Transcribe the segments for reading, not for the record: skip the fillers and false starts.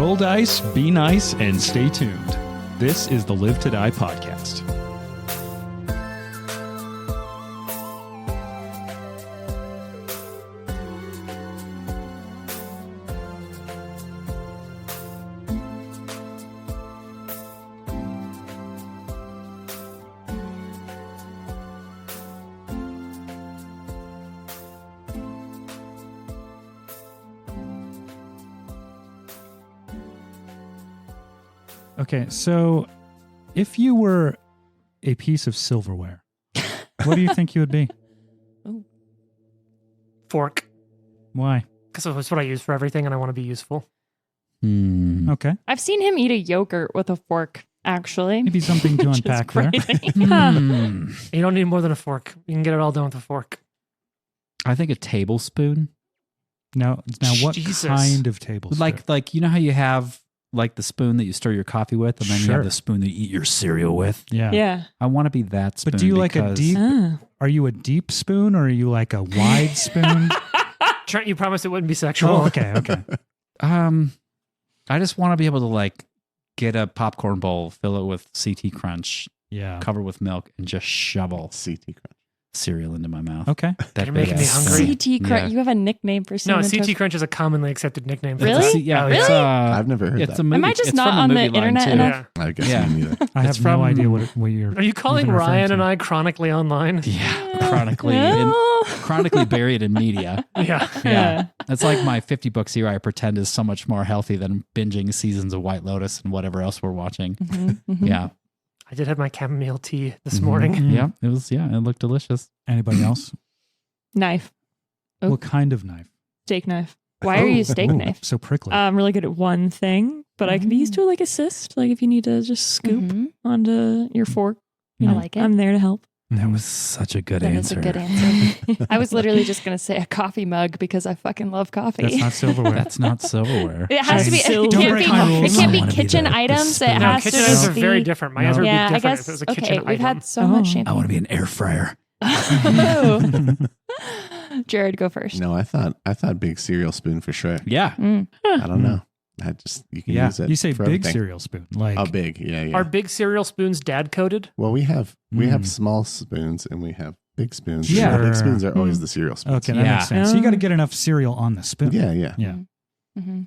Roll dice, be nice, and stay tuned. This is the Live to Die podcast. Okay, so if you were a piece of silverware, what do you think you would be? Fork. Why? Because that's what I use for everything, and I want to be useful. Okay. I've seen him eat a yogurt with a fork, actually. Maybe something to Which is unpack there. great. You don't need more than a fork. You can get it all done with a fork. I think a tablespoon. Now what Jesus. kind of tablespoon? Like you know how you have like the spoon that you stir your coffee with, and then you Sure. have the spoon that you eat your cereal with. Yeah. Yeah. I want to be that spoon. But do you like a because- deep? Ah. Are you a deep spoon or are you like a wide spoon? Trent, you promised it wouldn't be sexual. Oh, okay. I just want to be able to like get a popcorn bowl, fill it with CT Crunch, Yeah. cover with milk, and just shovel CT Crunch. cereal into my mouth. Okay. That You're making me big ass hungry. spoon. CT Crunch. Yeah. You have a nickname for No, cinnamon CT toast. Crunch is a commonly accepted nickname. Really? It's a- yeah, Oh, it's I've never heard it's that. a movie. Am I just it's not from on a the movie line, internet too. enough? Yeah. I guess Yeah. me neither. I have It's no from- idea what you're. Are you calling even referring Ryan to. and I chronically online? Yeah, chronically No. chronically buried in media. Yeah. Yeah. That's like my 50 books a year I pretend is so much more healthy than binging seasons of White Lotus and whatever else we're watching. Mhm, mhm. Yeah. I did have my chamomile tea this Mhm. morning. Mm. Yeah. It looked delicious. Anybody else? Knife. Oh. What kind of knife? Steak knife. Why are you steak Ooh, knife? So prickly. I'm really good at one thing, but I can be used to like assist. Like if you need to just scoop Mhm. onto your fork, you I know, like it. I'm there to help. That was such a good That is answer. a good answer. I was literally just going to say a coffee mug because I fucking love coffee. That's not silverware. That's not silverware. It has to be. Don't It can't break be. my It rules. can't I be wanna be kitchen the items. It spoon. No, has kitchen to items just are be. very different. My answer would Yeah, be I different guess. if it was a Okay, kitchen we've item. had so much I champagne. want to be an air fryer. Oh. Jared, go first. No, I thought big cereal spoon for sure. Yeah. Mm. I don't know. You can Yeah. use it. You say for big everything. cereal spoon, like Oh, big. Yeah. Are big cereal spoons dad coated? Well, we have Mm. small spoons and we have big spoons. Yeah. The big spoons are Mm. always the cereal spoons. Okay, that Yeah. makes sense. So you got to get enough cereal on the spoon. Yeah, yeah. Yeah. Mm-hmm.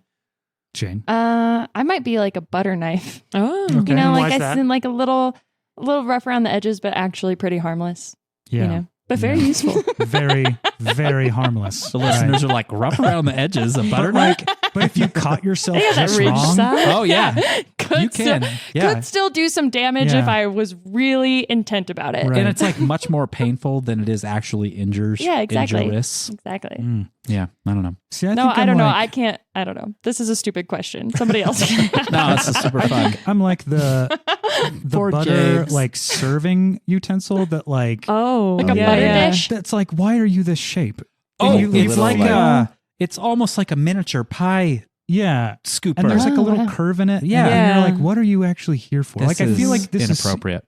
Jane. I might be like a butter knife. Oh. Okay. You know, Why like is I that? seen like a little rough around the edges, but actually pretty harmless. Yeah. You know, but very Yeah. useful. Very, very harmless. The listeners are like rough around the edges of butter But knife. like, but if you caught yourself They have that just ridge wrong, side. Oh, yeah. Could You can. Yeah. Could still do some damage Yeah. if I was really intent about it. Right. And it's like much more painful than it is actually injurious. Yeah, exactly. Injurious. Exactly. Mm. Yeah, I don't know. See, No, think I I'm don't know. like- I can't. I don't know. This is a stupid question. Somebody else. No, this is super fun. I'm like the Poor butter James. like serving utensil that like Oh, like a yeah, butter yeah. dish. that's like, why are you this shape? Oh, And you- it's little, like like- it's almost like a miniature pie yeah. scooper. And there's like a Oh, little wow. curve in it. Yeah. And Yeah. you're like, what are you actually here for? This Like, I feel like this inappropriate.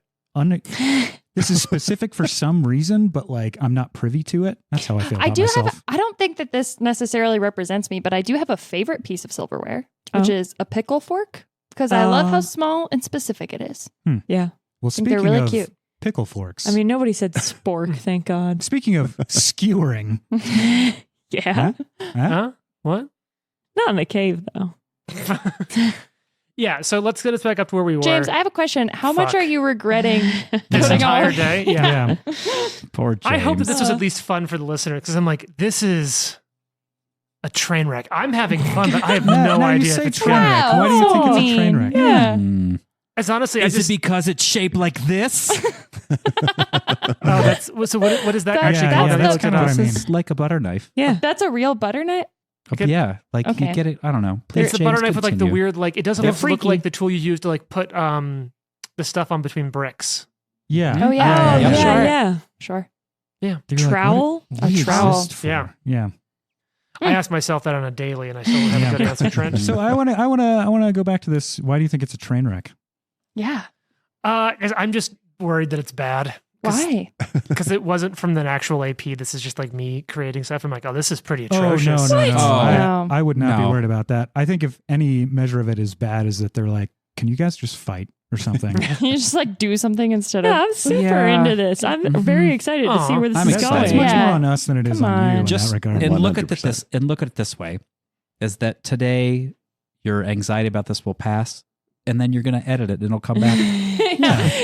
this is specific for some reason, but like, I'm not privy to it. That's how I feel I about do myself. have. I don't think that this necessarily represents me, but I do have a favorite piece of silverware, which Oh. is a pickle fork, because I love Oh. how small and specific it is. Yeah. Well, think they're speaking really of cute. pickle forks, I mean, nobody said spork, thank God. speaking of skewering, Yeah. huh? Huh? What? Not in the cave, though. Yeah, so let's get us back up to where we were. James, I have a question. How much Fuck. are you regretting this putting entire on? day. Yeah. Yeah. Poor James. I hope that this was at least fun for the listener because I'm like, this is a train wreck. I'm having fun, but I have no you idea say if it's train gonna- wreck. Why do you think it's a Wow. train wreck? Yeah. Mm. It's honestly, I Is just it because it's shaped like this? that's so. What is that That- actually yeah, called? yeah, I that's looked it kinda up. what I This mean. is like a butter knife. Yeah. That's a real butter knife? Okay. Yeah, like Okay. you get it. I don't know. Please, It's the James, butter knife with like the continue. weird, like it doesn't They're look freaky. like the tool you use to like put the stuff on between bricks. Yeah. Oh, yeah. Oh, yeah, sure. yeah. Sure. You're like, Trowel? what do you A trowel. exist for? Yeah. Yeah. I ask myself that on a daily, and I still don't have Yeah. a good answer, Trent. So I want to go back to this. Why do you think it's a train wreck? Yeah. 'Cause I'm just worried that it's bad. Why? Because it wasn't from the actual AP. This is just like me creating stuff. I'm like, oh, this is pretty Oh, atrocious. no. No. I would not be No. worried about that. I think if any measure of it is bad, is that they're like, can you guys just fight or something? You just like do something instead Yeah, of. I'm super Yeah. into this. I'm very excited to see Aw. where this I'm is excited. It's going. much Yeah. more on us than it is Come on you on. in Just that regard. and look at 100%. this and look at it this way, is that today your anxiety about this will pass, and then you're going to edit it, and it'll come back.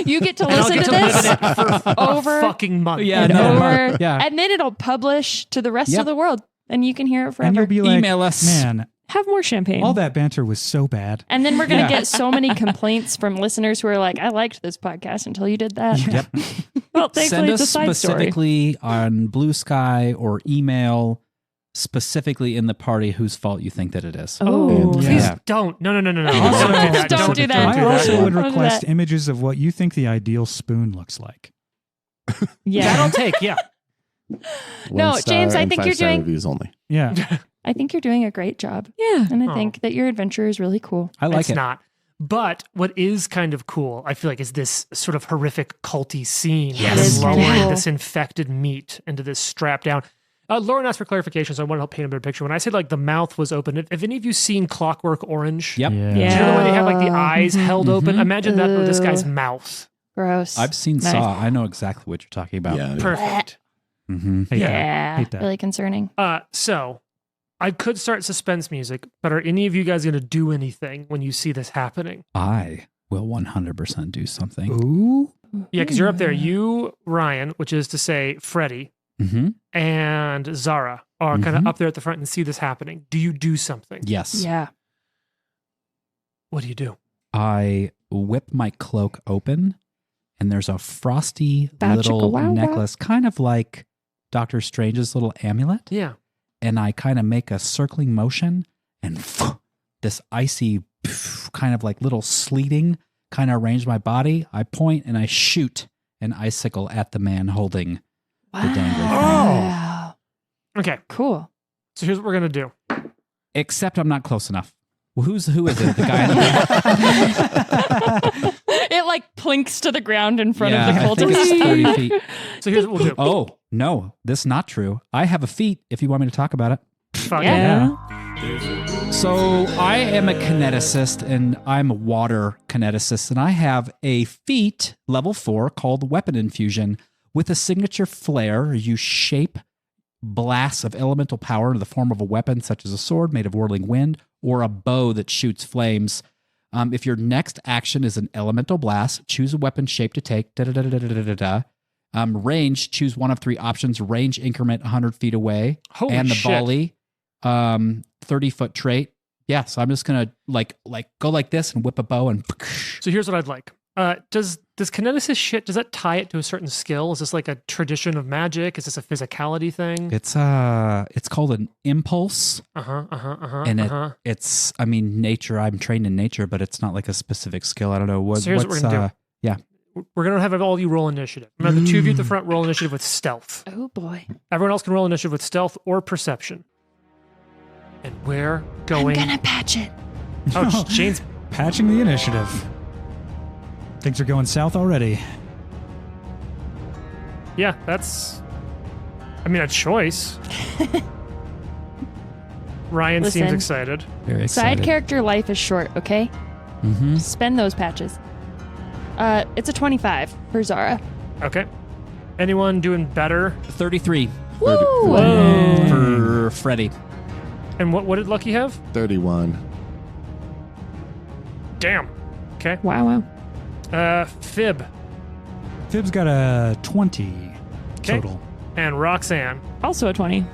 You get to And I'll listen get to to live this in it for over a fucking month. Yeah, and no, over, yeah. and then it'll publish to the rest Yep. of the world, and you can hear it forever. And you'll be like, Email us. man, Have more champagne. all that banter was so bad. And then we're going to Yeah. get so many complaints from listeners who are like, I liked this podcast until you did that. Yep. Well, thankfully, Send it's us a side story. specifically on Bluesky or email specifically in the party whose fault you think that it is. Oh, Yeah. Please Yeah. don't. No. Also- Don't do that. Don't do that. I also would Don't do request that. images of what you think the ideal spoon looks like. yeah. That I'll take. Yeah. No, 1 star James, I and think you're 5-star doing- reviews only. Yeah. I think you're doing a great job. Yeah. And I Oh. think that your adventure is really cool. I like It's it. not. But what is kind of cool, I feel like, is this sort of horrific culty scene. Yes. It is Lowering kinda cool. this infected meat into this strap down. Lauren asked for clarification, so I want to help paint a better picture. When I said like the mouth was open, have any of you seen Clockwork Orange? Yep. Do you know the way they have like the eyes Mhm. held open? Mhm. Imagine that with this guy's Ugh. mouth. Gross. I've seen Nice. Saw. I know exactly what you're talking about. Yeah. Perfect. Mm-hmm. Hate that. Yeah. Hate that. Really concerning. So I could start suspense music, but are any of you guys going to do anything when you see this happening? I will 100% do something. Ooh. Yeah, because you're up there. You, Ryan, which is to say Freddie, Mm-hmm. and Zara are kind of Mhm. up there at the front and see this happening. Do you do something? Yes. Yeah. What do you do? I whip my cloak open, and there's a frosty Bow little chicka wow wow. necklace, kind of like Doctor Strange's little amulet. Yeah. And I kind of make a circling motion, and this icy, kind of like little sleeting, kind of arrange my body. I point and I shoot an icicle at the man holding the dangly thing. Wow. Okay. Cool. So here's what we're going to do. Except I'm not close enough. Well, who is it? The guy in the It like plinks to the ground in front yeah, of the I think cultist. it's 30 feet. So here's what we'll do. Oh, no, this is not true. I have a feat if you want me to talk about it. Fuck it. Yeah. So I am a kineticist and I'm a water kineticist, and I have a feat level 4 called Weapon Infusion with a signature flare. You shape blasts of elemental power into the form of a weapon, such as a sword made of whirling wind or a bow that shoots flames. If your next action is an elemental blast, choose a weapon shape to take. Range, choose one of 3 options. Range increment 100 feet away. Holy and the shit. volley, 30-foot trait. Yeah, so I'm just gonna like go like this and whip a bow and. So here's what I'd like. Does kineticist shit, does that tie it to a certain skill? Is this like a tradition of magic? Is this a physicality thing? It's called an impulse, and it's I mean nature. I'm trained in nature, but it's not like a specific skill. I don't know what. So here's what we're gonna do. Yeah, We're going to have all you roll initiative. I'm going to have the 2 of you at the front roll initiative with stealth. Oh boy. Everyone else can roll initiative with stealth or perception. And we're going. I'm gonna patch it. Oh, Jane's. Patching the initiative. Things are going south already. Yeah, that's. I mean, a choice. Ryan seems Listen. excited. very Side excited. character life is short, okay? Mm-hmm. Spend those patches. It's a 25 for Zara. Okay. Anyone doing better? 33 Woo! Whoa. for Freddy. And what did Lucky have? 31. Damn. Okay. Wow. Fib Fib's got a 20 Okay. total. and Roxanne. Also a 20.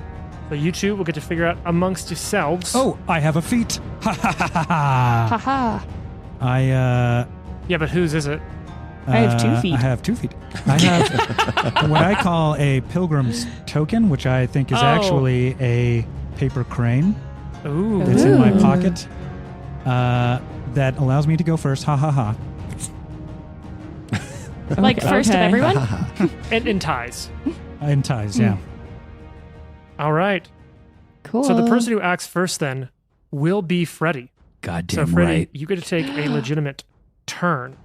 So you two will get to figure out amongst yourselves. Oh, I have a feat. Ha ha ha ha ha. Haha. Yeah, but whose is it? I have 2 feet. I have 2 feet. I have what I call a pilgrim's token, which I think is Oh. actually a paper crane. Ooh. It's in my Ooh. pocket. That allows me to go first. Ha ha ha. Like first of Okay. everyone? And in ties. In ties, yeah. All right. Cool. So the person who acts first then will be Freddy. So Goddamn Freddy, right. you get to take a legitimate turn.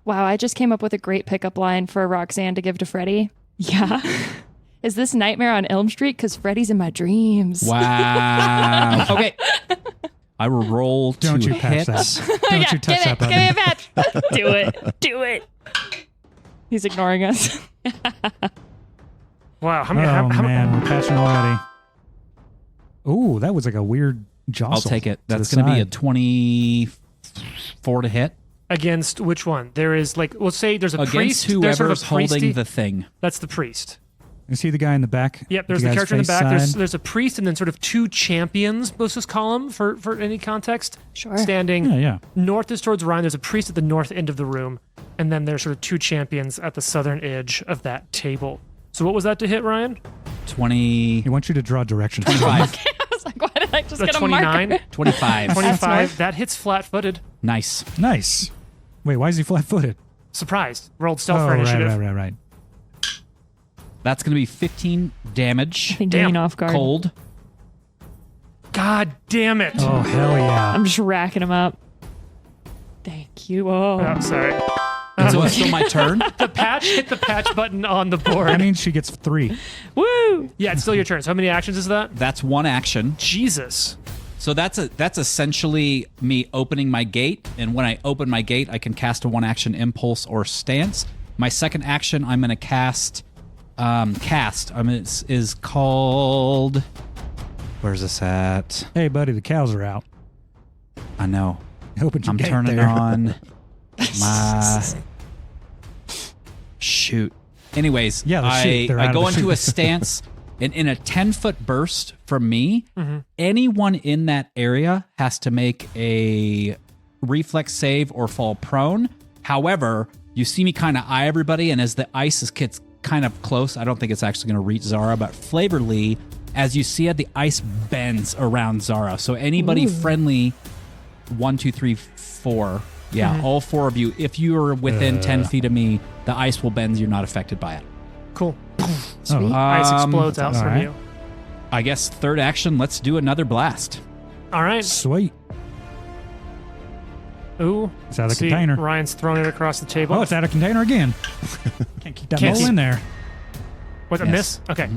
Wow, I just came up with a great pickup line for Roxanne to give to Freddie. Yeah. Is this Nightmare on Elm Street? Because Freddie's in my dreams. Wow. Okay. I will roll Don't to you patch hit. that. Don't you touch that Give button. me a patch. Do it. Do it. He's ignoring us. Wow. How Oh, many? how man. We're patching already. Ooh, that was like a weird jostle. I'll take it. to That's the going to be a side. 24 to hit. against which one? There is like, we'll say there's a Against priest. There's sort of whoever's a holding priesty- the thing. That's the priest. You see the guy in the back? Yep, there's the character in the back. There's a priest and then sort of two champions, let's just call them for any context. Sure. Standing Yeah. north is towards Ryan. There's a priest at the north end of the room, and then there's sort of two champions at the southern edge of that table. So what was that to hit, Ryan? 20. He wants you to draw directions. 25. I was like, why did I just A get a 29? marker? 25. 25. That hits flat-footed. Nice. Nice. Wait, why is he flat-footed? Surprised. Rolled stealth Oh, for initiative. right. That's going to be 15 damage. I think Damn. getting off guard. Cold. God damn it. Oh, hell yeah. I'm just racking them up. Thank you. Oh. Oh, sorry. And so it's still my turn. The patch, hit the patch button on the board. That means she gets 3. Woo! Yeah, it's still your turn. So how many actions is that? That's one action. Jesus. So that's essentially me opening my gate, and when I open my gate, I can cast a one-action impulse or stance. My second action, I'm going to cast. Is called. Where's this at? Hey, buddy, the cows are out. I know. Open your I'm gate turning there. on my. Shoot. Anyways, Yeah, the shoot. They're out I of go the into shoot. a stance, and in a 10-foot burst from me, anyone in that area has to make a reflex save or fall prone. However, you see me kind of eye everybody, and as the ice gets kind of close, I don't think it's actually going to reach Zara, but Flavorly, as you see it, the ice bends around Zara. So anybody friendly, 1, 2, 3, 4. Yeah, all 4 of you. If you are within 10 feet of me, the ice will bend. You're not affected by it. Cool. Sweet. Ice explodes out all from right. you. I guess third action, let's do another blast. All right. Sweet. Ooh. It's out of the See, container. Ryan's throwing it across the table. Oh, it's out of container again. Can't keep that Can't ball keep- in there. What, a Yes. miss? Okay.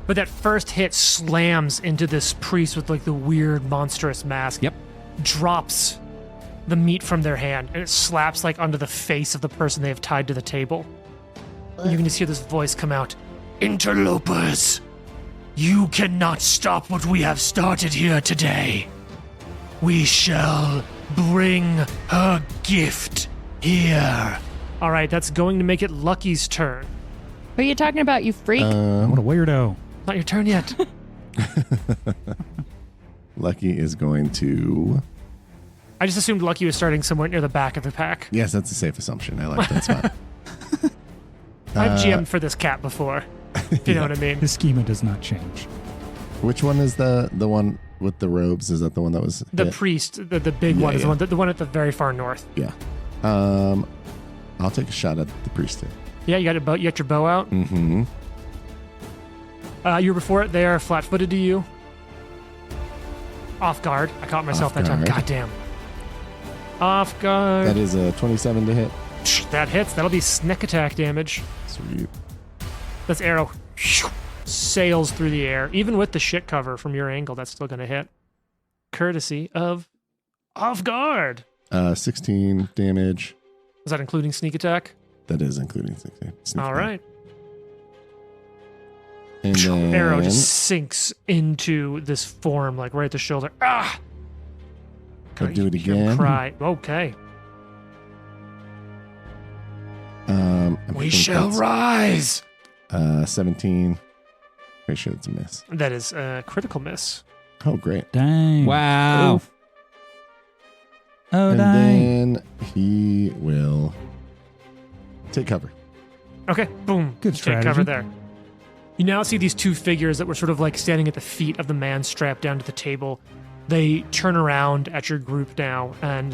But that first hit slams into this priest with like the weird monstrous mask. Yep. Drops the meat from their hand, and it slaps like onto the face of the person they have tied to the table. You can just hear this voice come out. Interlopers, you cannot stop what we have started here today. We shall bring her gift here. All right, that's going to make it Lucky's turn. Who are you talking about, you freak? What a weirdo. Not your turn yet. Lucky is going to. I just assumed Lucky was starting somewhere near the back of the pack. Yes, that's a safe assumption. I like that spot. I've GM'd for this cat before. If you know what I mean. His schema does not change. Which one is the one with the robes? Is that the one that was The hit? priest, the big Yeah, one, is yeah. the one at the very far north. Yeah. I'll take a shot at the priest. Yeah, you got your bow. You got your bow out. Mm-hmm. You were before it. They are flat-footed to you. Off guard. I caught myself Off that time. guard. Goddamn. Off guard. That is a 27 to hit. That hits. That'll be sneak attack damage. Sweet. This arrow sails through the air. Even with the shit cover from your angle, that's still going to hit. Courtesy of off guard. 16 damage. Is that including sneak attack? That is including 16. Sneak All attack. right. And then Arrow just sinks into this form, like right at the shoulder. Ah! I'll do it You hear him again. Cry. Okay. I We think shall that's, rise. 17. Pretty sure it's a miss. That is a critical miss. Oh, great. Dang. Wow. Oof. Oh, And dang. then he will take cover. Okay, boom. Good You take cover strategy. there. You now see these two figures that were sort of like standing at the feet of the man strapped down to the table. They turn around at your group now, and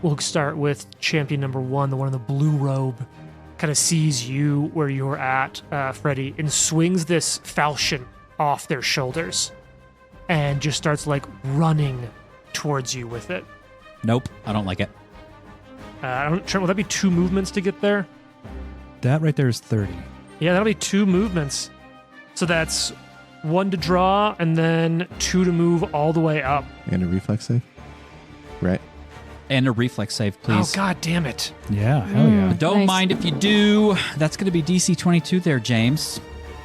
we'll start with champion number 1, the one in the blue robe, kind of sees you where you're at, Freddy, and swings this falchion off their shoulders and just starts like running towards you with it. Nope. I don't like it. Trent, will that be 2 movements to get there? That right there is 30. Yeah, that'll be 2 movements. So that's 1 to draw and then 2 to move all the way up. And a reflex save. Right. And a reflex save, please. Oh, god damn it. Yeah, hell yeah. Don't Nice. mind if you do. That's going to be DC 22 there, James.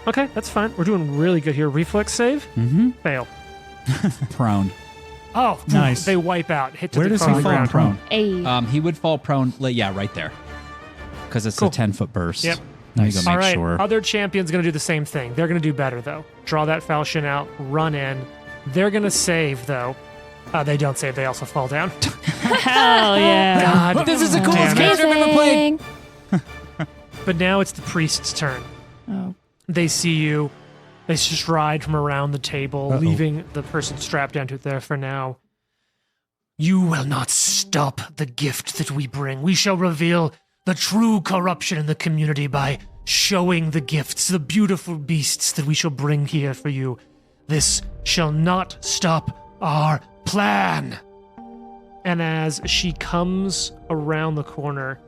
Okay, that's fine. We're doing really good here. Reflex save? Mm-hmm. Fail. Prone. Oh, Nice. They wipe out. Hit to Where the does he ground. fall prone? A. He would fall prone. Yeah, right there. Because it's Cool. a 10-foot burst. Yep. Now you go Nice. make All right, sure. other champion's going to do the same thing. They're going to do better, though. Draw that falchion out, run in. They're going to save, though. They don't save. They also fall down. Hell yeah. God, This is the coolest damn it. character I've ever played. Amazing. But now it's the priest's turn. Oh. They see you. They stride from around the table, Uh-oh. leaving the person strapped down to it there for now. You will not stop the gift that we bring. We shall reveal the true corruption in the community by showing the gifts, the beautiful beasts that we shall bring here for you. This shall not stop our plan. And as she comes around the corner,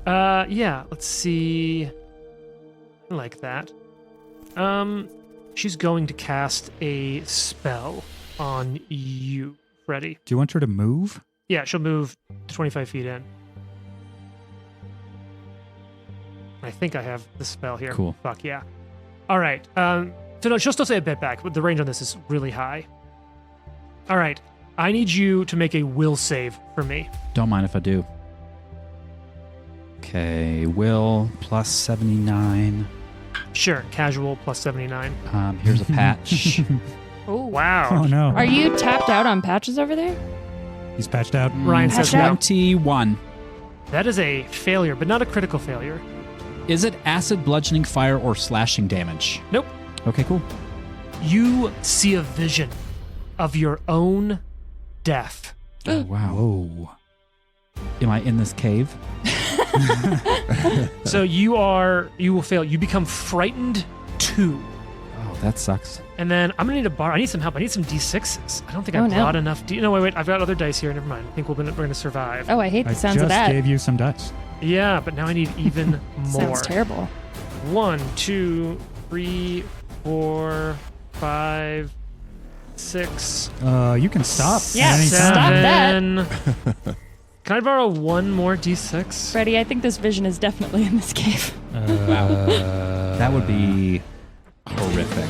let's see. Like that. She's going to cast a spell on you, Freddy. Do you want her to move? Yeah, she'll move 25 feet in. I think I have the spell here. Cool. Fuck yeah. All right. So no, she'll still stay a bit back, but the range on this is really high. All right. I need you to make a will save for me. Don't mind if I do. Okay, will plus 79. Sure. Casual plus 79. Here's a patch. Oh. Wow. Oh, no. Are you tapped out on patches over there? He's patched out. Ryan says Patch out. no. 21. That is a failure, but not a critical failure. Is it acid, bludgeoning, fire, or slashing damage? Nope. Okay, cool. You see a vision of your own death. Oh, wow. Whoa. Am I in this cave? So you will fail. You become frightened 2. Oh, that sucks. And then I'm gonna need to borrow. I need some help. I need some d6s. I don't think I Oh, no. brought enough. No, wait. I've got other dice here. Never mind. I think we're gonna survive. Oh, I hate the I sounds just of that. gave you some dice. Yeah, but now I need even more. Sounds terrible. 1, 2, 3, 4, 5, 6. You can stop. Yeah, at any stop time. that. Can I borrow one more d6? Freddy, I think this vision is definitely in this cave. That would be horrific.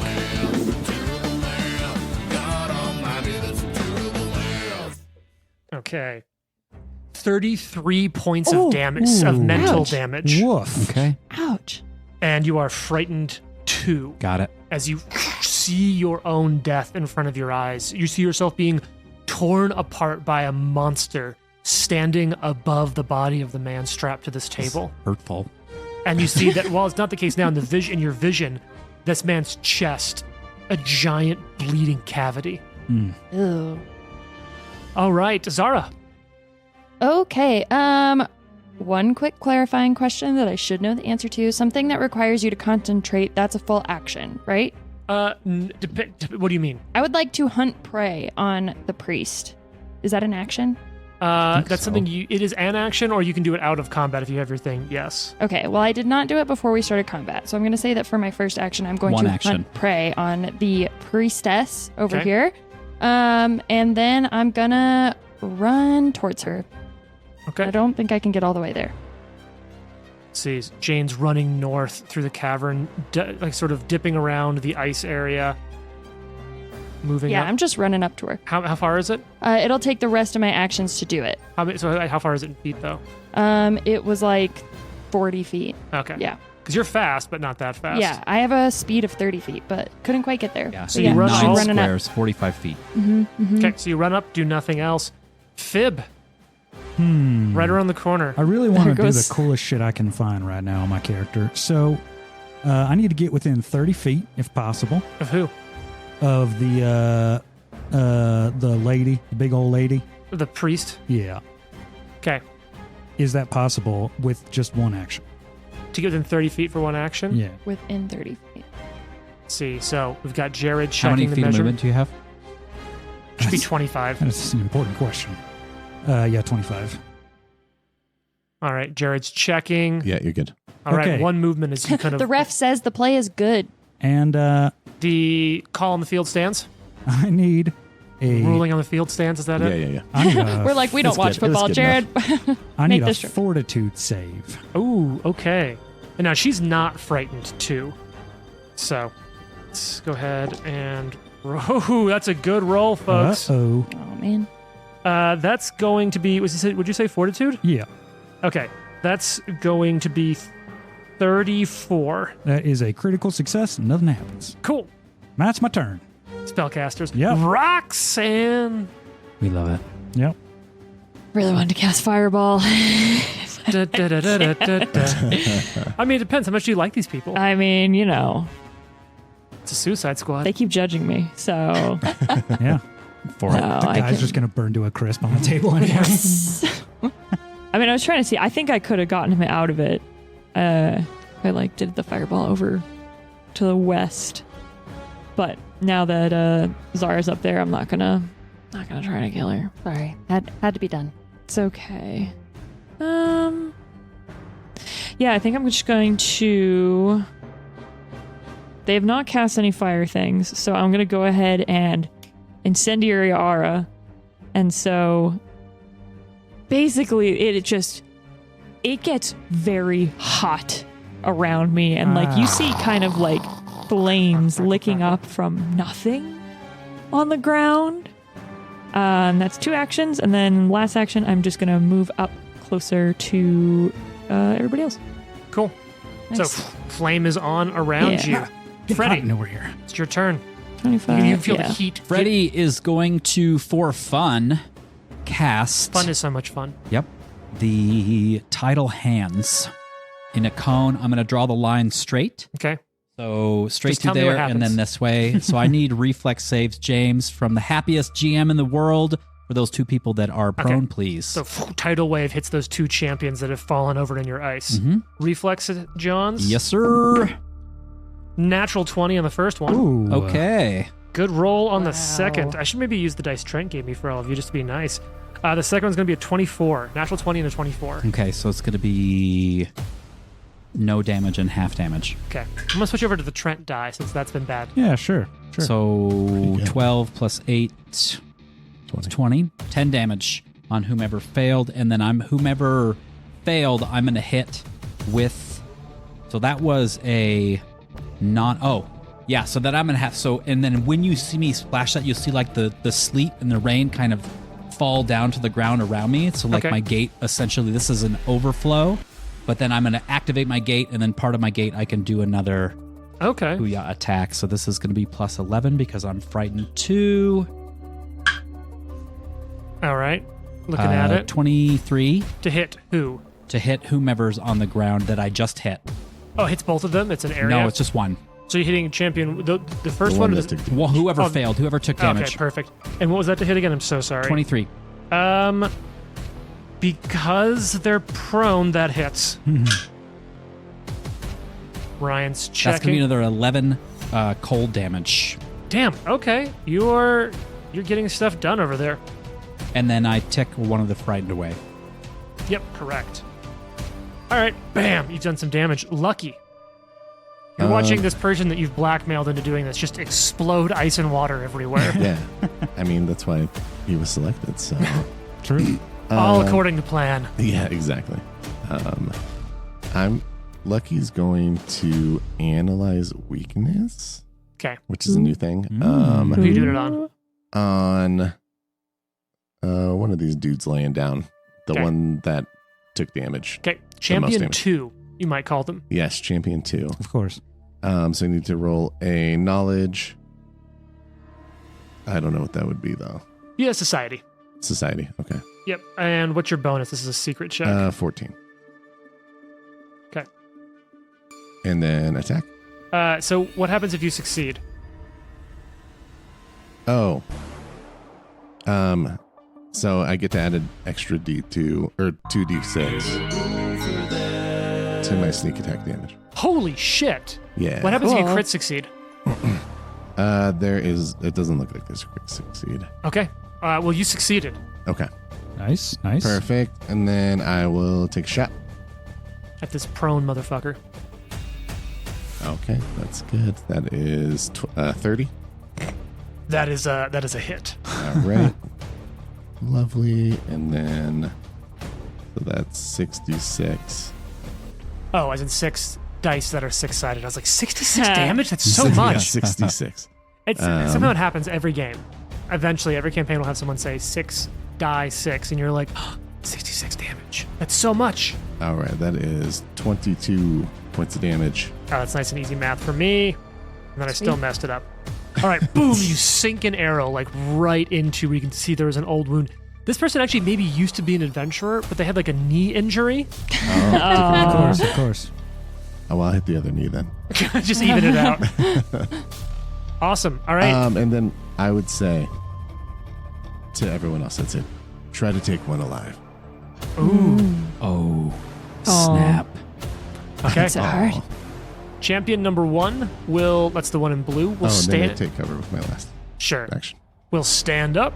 Okay. 33 points Oh, of damage, of ooh. mental Ouch. damage. Woof. Okay, Ouch. And you are frightened 2 got it. as you see your own death in front of your eyes. You see yourself being torn apart by a monster standing above the body of the man strapped to this table. Hurtful. And you see that while it's not the case now, in your vision, this man's chest, a giant bleeding cavity. Ew. All right, Zara. Okay. One quick clarifying question that I should know the answer to. Something that requires you to concentrate, that's a full action, right? What do you mean? I would like to hunt prey on the priest. Is that an action? That's so. something it is an action, or you can do it out of combat if you have your thing. Yes. Okay, well, I did not do it before we started combat. So I'm going to say that for my first action, I'm going One to action. hunt prey on the priestess over Okay. here. And then I'm going to run towards her. Okay. I don't think I can get all the way there. See, Jane's running north through the cavern, like sort of dipping around the ice area, moving Yeah, up. I'm just running up to her. How far is it? It'll take the rest of my actions to do it. How far is it in feet, though? It was like 40 feet. Okay. Yeah. Because you're fast, but not that fast. Yeah, I have a speed of 30 feet, but couldn't quite get there. Yeah, So so you you run nine all- running up. squares, 45 feet. Okay, so you run up, do nothing else. Fib, Hmm. right around the corner. I really want to There do goes- the coolest shit I can find right now on my character. So I need to get within 30 feet, if possible, Of who? of the lady, the big old lady. The priest. Yeah. Okay. Is that possible with just one action? To get within 30 feet for one action. Yeah. Within 30 feet. Let's see, so we've got Jared How many checking the feet of measurement. movement do you have? Should be 25. That's an important question. Yeah, 25. All right, Jared's checking. Yeah, you're good. All right, Okay. one movement is you kind of The ref says the play is good. And the call on the field stands. I need a Ruling on the field stands. Is that Yeah, it? yeah, yeah. I need a, We're like, we don't That's watch good. That's football, good Jared. I make need a this short. fortitude save. Ooh, okay. And now she's not frightened too. So let's go ahead and. Oh, that's a good roll, folks. Uh-oh. Oh, man. That's going to be. Would you say fortitude? Yeah, Okay, that's going to be 34. that is a critical success. Nothing happens. Cool. That's my turn. Spellcasters. Yep. Roxanne. We love it. Yep. Really wanted to cast Fireball. Da, da, da, da, da, da, da. I mean, it depends. How much do you like these people? I mean, you know, It's a Suicide Squad. they keep judging me, so Yeah. For no, The I guy's can- just going to burn to a crisp on the table anyway. I mean, I was trying to see. I think I could have gotten him out of it. I like did the Fireball over to the west, but now that Zara's up there, I'm not gonna try to kill her. Sorry. Had to be done. It's okay. Yeah, I think I'm just going to. They have not cast any fire things, so I'm gonna go ahead and incendiary aura, and so basically it gets very hot around me, and like you see kind of like flames licking up from nothing on the ground. And that's 2 actions, and then last action, I'm just gonna move up closer to everybody else. Cool. Nice. So flame is on around Yeah. Get Freddy. hot in over here. It's your turn. 25. You feel yeah. the heat. Freddy is going to, for fun, cast. Fun is so much fun. Yep. The tidal hands in a cone. I'm going to draw the line straight. Okay. So straight Just to tell me what there and then happens. this way. So I need reflex saves, James, from the happiest GM in the world for those 2 people that are prone, please. So tidal wave hits those 2 champions that have fallen over in your ice. Mhm. Reflex, Johns. Yes, sir. Natural 20 on the first one. Ooh. Okay. Good roll on the Wow. second. I should maybe use the dice Trent gave me for all of you just to be nice. The second one's going to be a 24. Natural 20 and a 24. Okay, so it's going to be no damage and half damage. Okay. I'm going to switch over to the Trent die since that's been bad. Yeah, sure. Sure. So Yeah. 12 plus 8, 20. 10 damage on whomever failed. And then whomever failed, I'm going to hit with. So that was a so that I'm going to have. So, and then when you see me splash that, you'll see like the sleet and the rain kind of fall down to the ground around me. So like Okay. my gate, essentially, this is an overflow. But then I'm going to activate my gate, and then part of my gate, I can do another Okay. Booyah attack. So this is going to be plus 11 because I'm frightened 2. All right. Looking at it. 23 To hit who? to hit whomever's on the ground that I just hit. Oh, hits both of them? It's an area? No, it's just one. So you're hitting champion. The first The one one is. that took Well, whoever Oh, failed, whoever took damage. Okay, perfect. And what was that to hit again? I'm so sorry. 23. Because they're prone, that hits. Ryan's That's going to be checking. another 11 cold damage. Damn. Okay, you're getting stuff done over there. And then I tick one of the frightened away. Yep, correct. All right, bam! You've done some damage. Lucky. You're watching this person that you've blackmailed into doing this just explode ice and water everywhere. Yeah. I mean, that's why he was selected. So, True. All according to plan. yeah, exactly. Lucky's going to analyze weakness, Okay. which is a new thing. Who are you doing it on? On one of these dudes laying down, the Okay. one that took damage. Okay. Champion damage. 2, you might call them. Yes, champion 2. Of course. So you need to roll a knowledge. I don't know what that would be though. Yeah, society. Society. Okay. Yep. And what's your bonus? This is a secret check. 14. Okay. And then attack. So what happens if you succeed? Oh. So I get to add an extra D2 or 2d6 to my sneak attack damage. Holy shit! Yeah. What happens if you Cool. crit succeed? It doesn't look like there's a quick succeed. Okay. Well, you succeeded. Okay. Nice, nice. Perfect. And then I will take a shot. At this prone motherfucker. Okay, that's good. That is 30. That is a hit. All right. Lovely. And then, so that's 66. Oh, as in 6 dice that are 6-sided. I was like, 66 damage? That's so much. Yeah, 66. It's somehow it happens every game. Eventually, every campaign will have someone say 6 die 6, and you're like, oh, 66 damage. That's so much. All right, that is 22 points of damage. Oh, that's nice and easy math for me. And then I still messed it up. All right, boom, you sink an arrow like right into where you can see there was an old wound. This person actually maybe used to be an adventurer, but they had like a knee injury. Of course. Oh, well, I'll hit the other knee then. Just even it out. Awesome. All right. And then I would say to everyone else, that's it. Try to take one alive. Ooh. Oh, snap. Okay. Is it hard? Champion number 1 will, that's the one in blue, will And then I stand. take cover with my last Sure. action. Will stand up.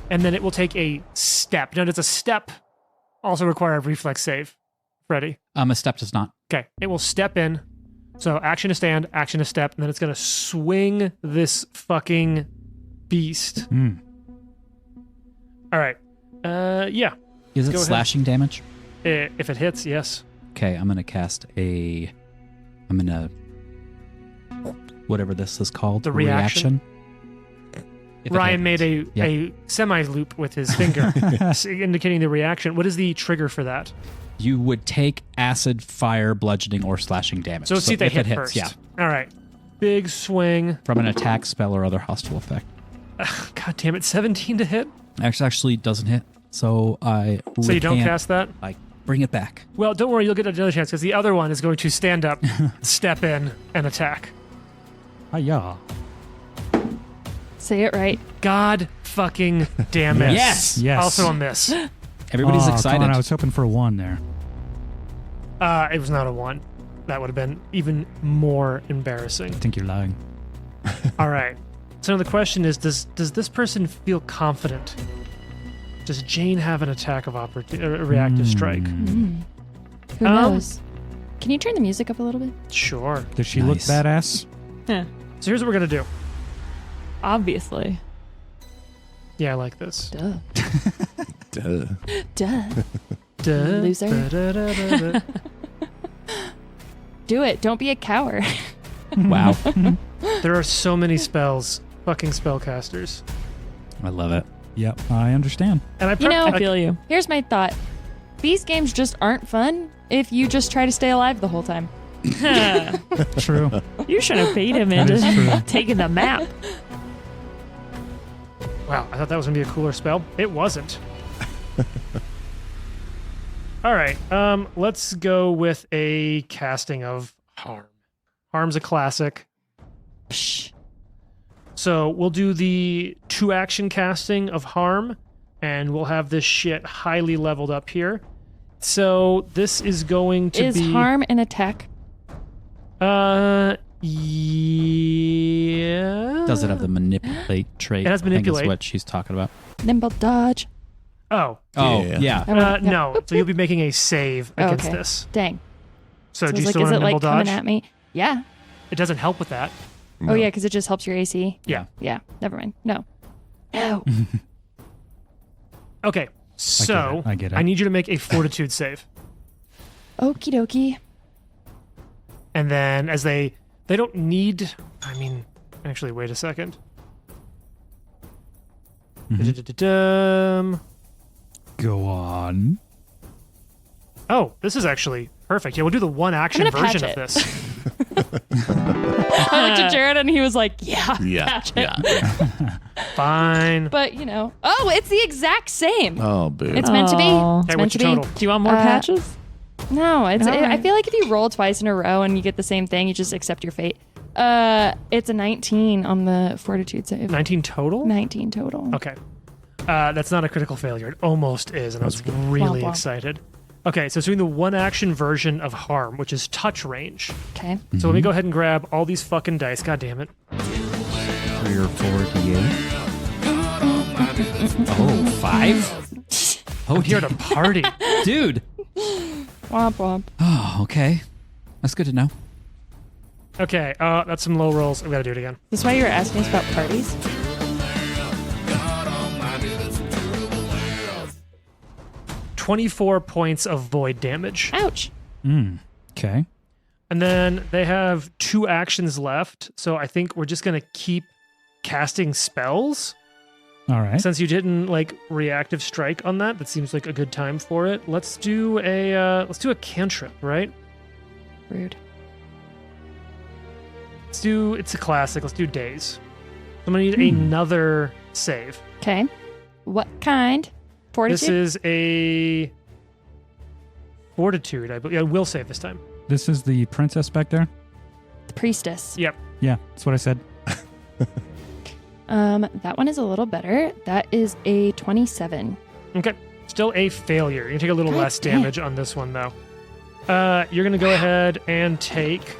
And then it will take a step. Now, does a step also require a reflex save? Freddy? A step does not. Okay. It will step in. So action to stand, action to step, and then it's going to swing this fucking beast. Mm. All right. Yeah. Is it Go ahead. slashing damage? If it hits, yes. Okay, I'm gonna cast whatever this is called. The reaction? If it Ryan hits. made Yep. a semi-loop with his finger, indicating the reaction. What is the trigger for that? You would take acid, fire, bludgeoning, or slashing damage. So let's see if they if hit it hits, first. yeah, All right. Big swing. from an attack, spell, or other hostile effect. God damn it. 17 to hit. Actually doesn't hit, so I So you don't recant- cast that? I bring it back. Well, don't worry. You'll get another chance because the other one is going to stand up, step in, and attack. Hiya. Say it right. God fucking damn it. Yes! Yes. Also a miss. Everybody's Oh, excited. Come on, I was hoping for a 1 there. It was not a 1. That would have been even more embarrassing. I think you're lying. All right. So the question is, does this person feel confident? Does Jane have an attack of reactive strike? Who Um, knows? Can you turn the music up a little bit? Sure. Does she look Nice. badass? Huh. So here's what we're gonna do. Obviously. Yeah, I like this. Duh. Duh. Duh. Duh, Loser. da-da-da-da-da. Do it. Don't be a coward. Wow, There are so many spells, fucking spellcasters, I love it. Yep, I understand. and I You know, I I feel you. Here's my thought. These games just aren't fun if you just try to stay alive the whole time. True. You should have paid him That is into true. taking the map. Wow, I thought that was gonna be a cooler spell. It wasn't. All right, let's go with a casting of Harm. Harm's a classic. Psh. So we'll do the 2-action casting of Harm, and we'll have this shit highly leveled up here. So this is going to Is be harm an attack? yeah. Does it have the manipulate trait? It has I think manipulate. is what she's talking about. Nimble dodge. Oh, Oh, Yeah. yeah. I wanna- yeah. no. So you'll be making a save Oh, against okay. this. Dang. So, So do it's you like, still is want it to nimble like dodge? coming at me? Yeah. It doesn't help with that. Oh, yeah, because it just helps your AC. Yeah. Yeah. Never mind. No. No. Okay. So I get it. I need you to make a fortitude save. Okie dokie. And then as they don't need, I mean, actually, wait a second. Da-da-da-da-dum. Go on. Oh, this is actually perfect. Yeah, we'll do the 1-action I'm gonna version patch of it. this. I looked at Jared and he was like, yeah. Yeah. patch it. Yeah. Fine. But, you know. Oh, it's the exact same. Oh, boo. It's meant to be. Aw. It's Hey, meant what's to your be. total? Do you want more patches? No, it's. All I right. feel like if you roll twice in a row and you get the same thing, you just accept your fate. It's a 19 on the fortitude save. 19 total? 19 total. Okay. That's not a critical failure. It almost is, and I was really Womp womp. excited. Okay, so it's doing the 1-action version of Harm, which is touch range. Okay. So let me go ahead and grab all these fucking dice. God damn it. 3 or 4 d8. Oh, 5? Oh, I'm here to party. dude. Womp womp. Oh, okay. That's good to know. Okay, that's some low rolls. We gotta do it again. This is why you were asking us about parties? 24 points of void damage. Ouch. Okay. And then they have 2 actions left, so I think we're just gonna keep casting spells. All right. Since you didn't like reactive strike on that seems like a good time for it. Let's do a cantrip, right? Rude. It's a classic. Let's do daze. I'm gonna need another save. Okay. What kind? Fortitude? This is a fortitude. I believe. Yeah, will save this time. This is the princess back there? The priestess. Yep. Yeah, that's what I said. That one is a little better. That is a 27. Okay. Still a failure. You can take a little God less damn. damage on this one, though. You're going to go ahead and take...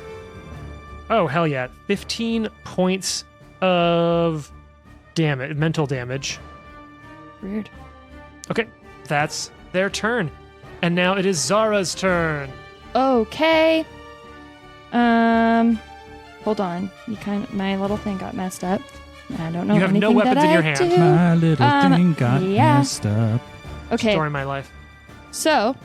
Oh, hell yeah. 15 points of damage, mental damage. Weird. Okay. That's their turn. And now it is Zara's turn. Okay. Hold on. My little thing got messed up. I don't know. You have no anything weapons that in your I hand. do. My little thing got yeah. messed up. Okay. Story of my life. So,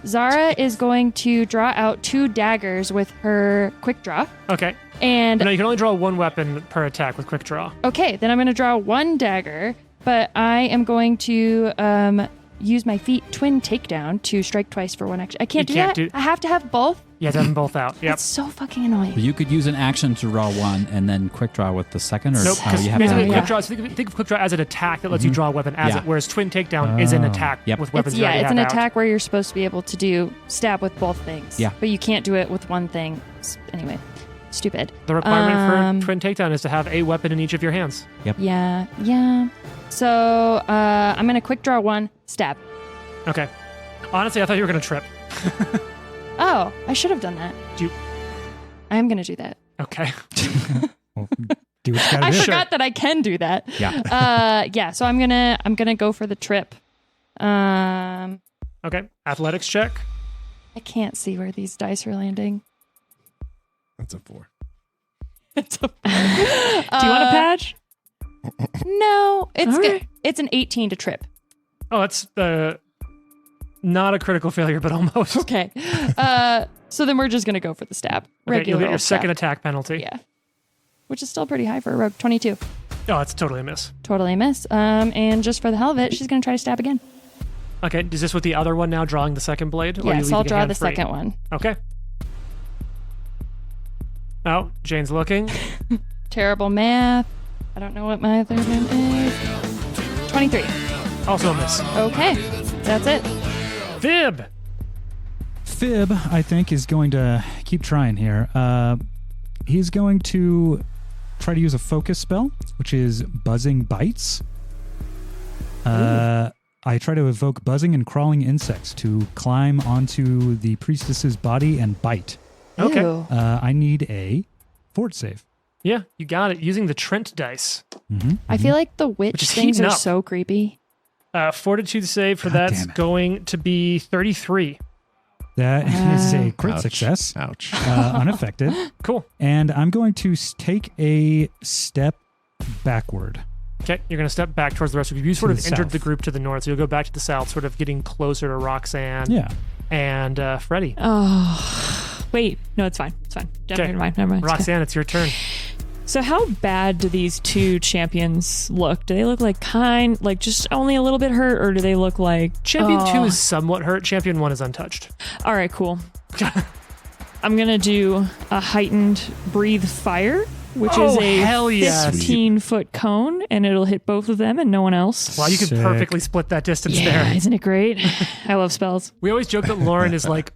Zara is going to draw out 2 daggers with her quick draw. Okay. And No, you can only draw 1 weapon per attack with quick draw. okay, then I'm going to draw 1 dagger, but I am going to use my feet twin takedown to strike twice for 1 action. I can't You do can't that. do- I have to have both. Yeah, have them both out. Yep. That's so fucking annoying. You could use an action to draw 1 and then quick draw with the second, or Nope, how because you have basically to. yeah. quick draw. Think of quick draw as an attack that lets you draw a weapon as Yeah. it, whereas twin takedown is an Oh. attack Yep. with weapons. It's, you yeah, already it's an have out. attack where you're supposed to be able to do stab with both things. Yeah. But you can't do it with one thing. Anyway, stupid. The requirement for twin takedown is to have a weapon in each of your hands. Yeah. So I'm going to quick draw 1, stab. Okay. Honestly, I thought you were gonna trip. Oh, I should have done that. I am going to do that. Okay. Well, do what you I gotta do. forgot that I can do that. Yeah. Yeah, so I'm gonna go for the trip. I Okay. Athletics check. can't see where these dice are landing. That's a 4. It's a, Do you want a patch? no, it's All right. it's an 18 to trip. Oh, that's not a critical failure, but almost. Okay. So then we're just gonna go for the stab. Okay, you'll Regular get your old second stab. attack penalty. Yeah. Which is still pretty high for a rogue. 22. Oh, that's totally a miss. Totally a miss. And just for the hell of it, she's gonna try to stab again. Okay, is this with the other one now drawing the second blade? Or are you Yes, I'll leaving a draw hand the free? second one. Okay. Oh, Jane's looking. Terrible math. I don't know what my third one is. 23. Also a miss. Okay. That's it. Fib! Fib, I think, is going to keep trying here. He's going to try to use a focus spell, which is Buzzing Bites. I try to evoke buzzing and crawling insects to climb onto the priestess's body and bite. Okay. Ew. I need a fort save. Yeah, you got it. Using the Trent dice. I feel like the witch Which is things heating are up. so creepy. Fortitude save for God that's damn it. going to be 33. That is a crit Ouch. success, Ouch. unaffected. Cool. And I'm going to take a step backward. Okay, you're going to step back towards the rest of you. You sort To of the entered south. the group to the north, so you'll go back to the south, sort of getting closer to Roxanne Yeah. and Freddie. Oh, wait. No, it's fine. It's fine. Okay. Never mind. It's okay. Roxanne, it's your turn. So how bad do these 2 champions look? Do they look like just only a little bit hurt, or do they look like Champion 2 oh. is somewhat hurt. Champion 1 is untouched. All right, cool. I'm gonna do a heightened breathe fire, which is Oh, a hell yes. 15-foot cone, and it'll hit both of them and no one else. Wow, you can Sick. perfectly split that distance Yeah, there. isn't it great? I love spells. We always joke that Lauren is like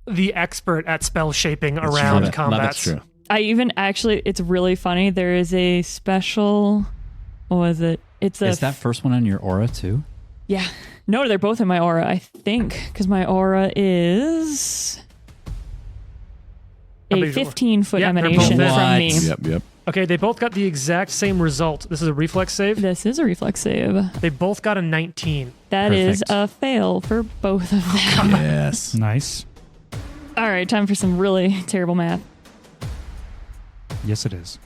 the expert at spell shaping Love around it. combat. That's true. I even actually, it's really funny. There is a special. What was it? It's a Is that first one in your aura too? yeah. No, they're both in my aura. I think because my aura is How a big is your aura? 15-foot Yeah, they're both emanation there. from me. What? Yep. Okay, they both got the exact same result. This is a reflex save. This is a reflex save. They both got a 19. That is Perfect. a fail for both of them. Yes. Nice. All right, time for some really terrible math. Yes, it is.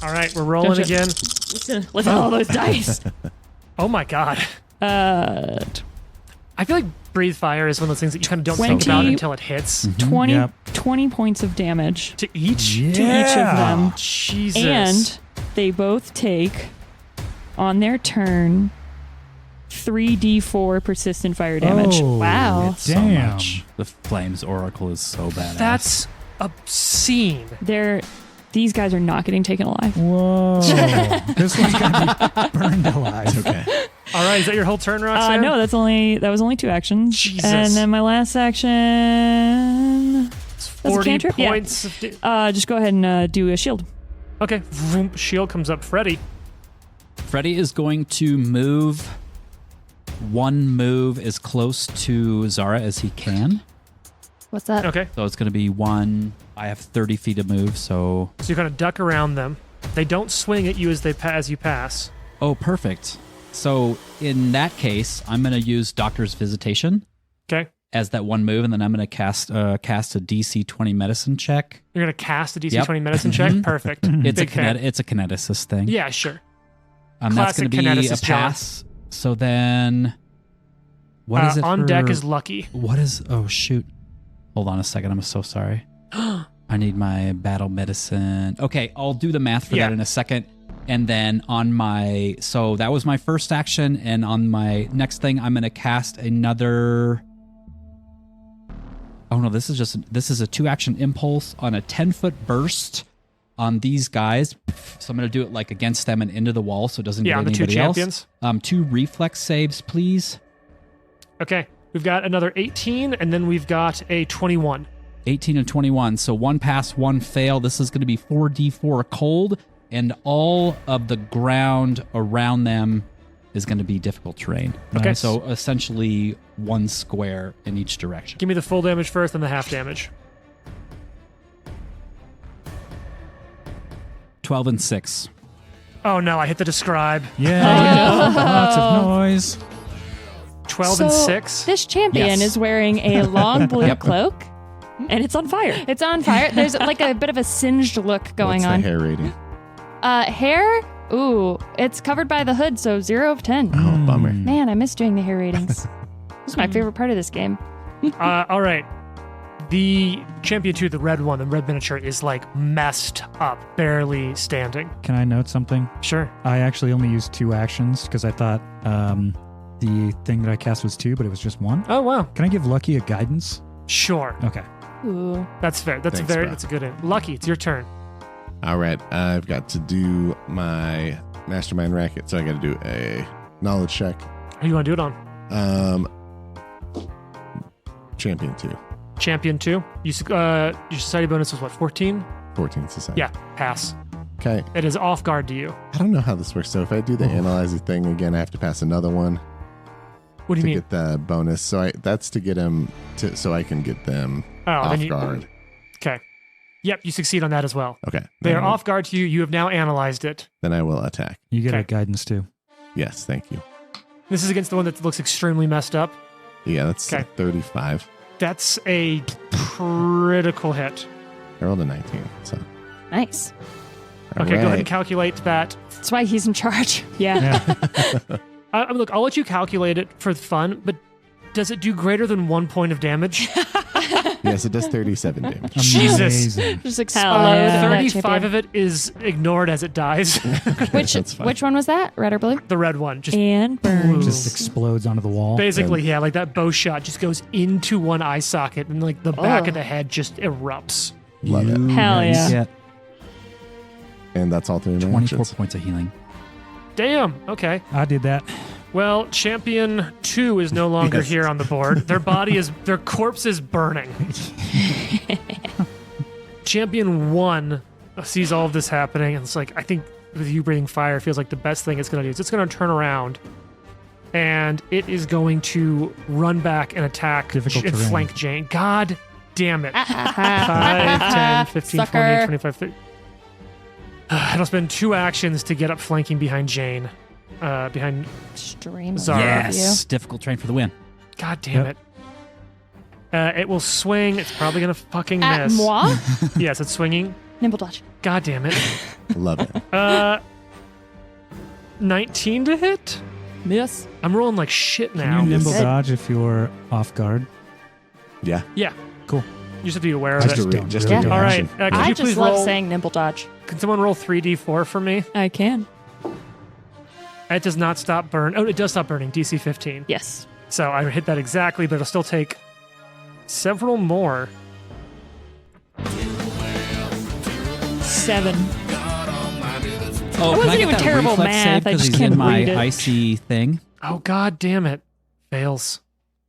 All right, we're rolling Gotcha. again. Listen to all those dice. Oh my god. Uh, I feel like breathe fire is one of those things that you kind of don't 20 think about until it hits 20, Yep. 20 points of damage to each. to each of them. Jesus. And they both take, on their turn, 3d4 persistent fire damage. Oh, Wow. So Damn. much. The Flames Oracle is so badass. That's obscene. These guys are not getting taken alive. Whoa. This one's going to be burned alive. Okay. All right, is that your whole turn, Roxanne? No, that was only 2 actions. Jesus. And then my last action. It's a 40 cantrip? Yeah. points. Of Just go ahead and do a shield. okay, vroom, shield comes up. Freddy. Freddy is going to move 1 move as close to Zara as he can. What's that? Okay, So it's going to be 1. I have 30 feet to move, so. so you're gonna duck around them. They don't swing at you as you pass. Oh, perfect. So in that case, I'm going to use Doctor's Visitation Okay, as that 1 move, and then I'm going to cast a DC 20 medicine check. you're gonna cast a DC Yep. 20 medicine check. Perfect. It's Big fan. it's a kineticist thing. Yeah, sure. That's classic going to be a kineticist, John. pass. So then, what is it on for- deck is lucky. What is? Oh shoot! Hold on a second. I'm so sorry. I need my battle medicine. Okay, I'll do the math for Yeah. that in a second. And then so that was my first action, and on my next thing, I'm going to cast another. Oh no, this is a 2-action impulse on a 10-foot burst on these guys. So I'm going to do it like against them and into the wall, so it doesn't Yeah, get on the 2 anybody champions. else. 2 reflex saves, please. Okay, we've got another 18, and then we've got a 21. 18 and 21. So 1 pass, 1 fail. This is going to be 4d4 cold, and all of the ground around them is going to be difficult terrain. Okay. So essentially 1 square in each direction. Give me the full damage first, and the half damage. 12 and 6. Oh no, I hit the describe. Yeah. Lots of noise. 12 and So, 6. This champion Yes. is wearing a long blue Yep. cloak. And it's on fire. It's on fire. There's like a bit of a singed look going What's on. the hair rating? Hair? Ooh, it's covered by the hood, so 0 of 10. Oh, bummer. Man, I miss doing the hair ratings. This is my favorite part of this game. All right. The champion 2, the red one, the red miniature, is like messed up, barely standing. Can I note something? Sure. I actually only used 2 actions because I thought the thing that I cast was 2, but it was just 1. Oh wow. Can I give Lucky a guidance? Sure. Okay. Ooh. That's fair. That's Thanks, bro. that's a good end. Lucky, it's your turn. All right. I've got to do my mastermind racket, so I got to do a knowledge check. Who you want to do it on? Champion 2. Champion 2. Your society bonus was what, 14? 14 society. Yeah, pass. Okay. It is off guard to you. I don't know how this works. So if I do the analyzer thing again, I have to pass another one What do to you mean? get the bonus. So that's to get him so I can get them Oh, off then you. guard. Okay. Yep, you succeed on that as well. Okay. They are Then- off guard to you. You have now analyzed it. Then I will attack. You get Okay. a guidance too. Yes. Thank you. This is against the one that looks extremely messed up. Yeah, that's Okay. 35. That's a critical hit. I rolled a 19. So. Nice. Okay, go ahead Alright. and calculate that. That's why he's in charge. Yeah. Look, I'll let you calculate it for fun, but does it do greater than 1 point of damage? Yes, it does 37 damage. Jesus. Amazing. Just explode. Hell yeah. that 35 champion. of it is ignored as it dies. Which That's fine. which one was that? Red or blue? The red one. Just And burn. Just explodes onto the wall. basically, yeah, like that bow shot just goes into one eye socket and like the back Ugh. of the head just erupts. Love it. Hell You yeah. get And that's all 3 of my 24 actions. points of healing. Damn. Okay. I did that. Well, champion 2 is no longer Yes. here on the board. Their corpse is burning. Champion 1 sees all of this happening and it's like, I think with you breathing fire, feels like the best thing it's going to do is it's going to turn around and it is going to run back and attack Difficult and terrain. flank Jane. God damn it. 5, 10, 15, Sucker. 20, 25, 30. It'll spend 2 actions to get up flanking behind Jane. Behind. Stream. Zara. Yes. Difficult terrain for the win. God damn Yep. it. It will swing. It's probably going to fucking At miss. moi? Yes, it's swinging. Nimble dodge. God damn it. Love it. 19 to hit? Miss. I'm rolling like shit now. Can you nimble Good. dodge if you're off guard? Yeah. Yeah. Cool. You just have to be aware of Just it. a don't just really a do All reaction. right. Could I you just please love roll? saying nimble dodge. Can someone roll 3d4 for me? I can. It does not stop burn. Oh, it does stop burning. DC 15. Yes. So I hit that exactly, but it'll still take several more. 7. Oh, It wasn't even terrible math, I Because just he's can't in my read it. icy thing. Oh, god damn it. Fails.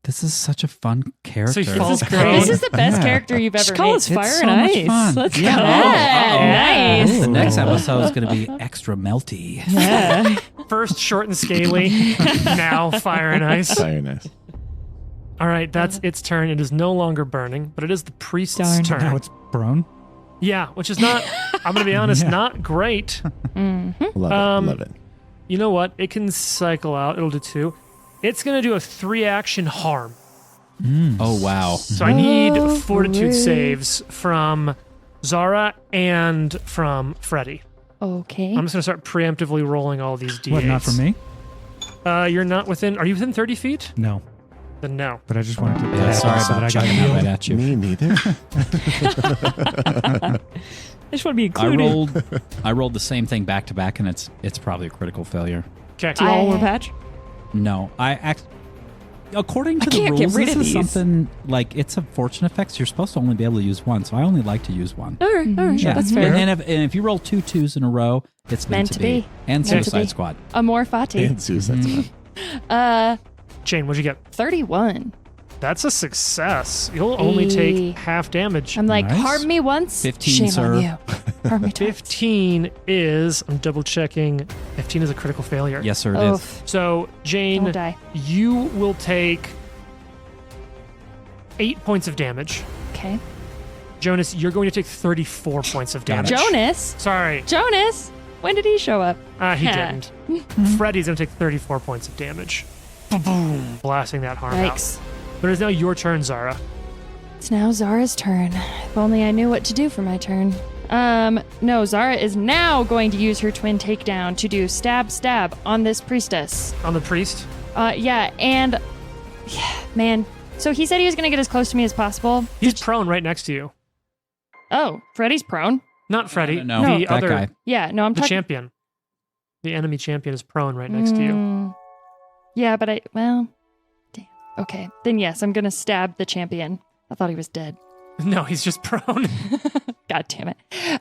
This is such a fun character. So he falls This is prone. great. This is the best Yeah. character you've ever Just call made. us Fire It's and so much Ice. fun. Let's Yeah. go. Yeah, nice. The next Ooh. episode is going to be extra melty. Yeah. First short and scaly. Now fire and ice. Very nice. All right, that's its turn. It is no longer burning, but it is the priest's Darn. turn. Now it's prone. Yeah, which is not, I'm going to be honest, Yeah. not great. Love it. Love it. You know what? It can cycle out. It'll do 2. It's going to do a 3-action harm. Oh, wow. So I need Oh, fortitude great. saves from Zara and from Freddy. Okay. I'm just going to start preemptively rolling all these d8s. What, not for me? You're not within, are you within 30 feet? No. Then no. But I just wanted to. Yeah, sorry so about that I got chucking that healed. right at you. Me neither. I just want to be I included. rolled the same thing back to back, and it's probably a critical failure. Okay. Do you all want a patch? No, according to I the can't rules, get rid this of is these. something like it's a fortune effects. You're supposed to only be able to use one, so I only like to use one. All right, all right. Yeah, That's fair. And if you roll 2 2s in a row, it's meant to be. And Meant to Suicide be. Squad. Amor Fati. And Suicide Squad. Jane, what'd you get? 31. That's a success. You'll only take half damage. I'm like, Nice. harm me once. 15, shame sir. on you. Harm me twice. 15 is, I'm double checking, 15 is a critical failure. Yes, sir, it Oh, is. So, Jane, don't die. you will take 8 points of damage. Okay. Jonas, you're going to take 34 points of Got damage. it. Jonas. Sorry, Jonas. When did he show up? he Huh. didn't. Freddy's going to take 34 points of damage. Boom, blasting that harm Yikes. out. But it is now your turn, Zara. It's now Zara's turn. If only I knew what to do for my turn. No, Zara is now going to use her twin takedown to do stab on this priestess. On the priest. Yeah, and man. So he said he was going to get as close to me as possible. He's prone right next to you. Oh, Freddy's prone. Not Freddy. No, the that other, guy. Yeah, no, I'm the talking. champion. The enemy champion is prone right next to you. Yeah, but damn. Okay, then yes, I'm going to stab the champion. I thought he was dead. No, he's just prone. God damn it.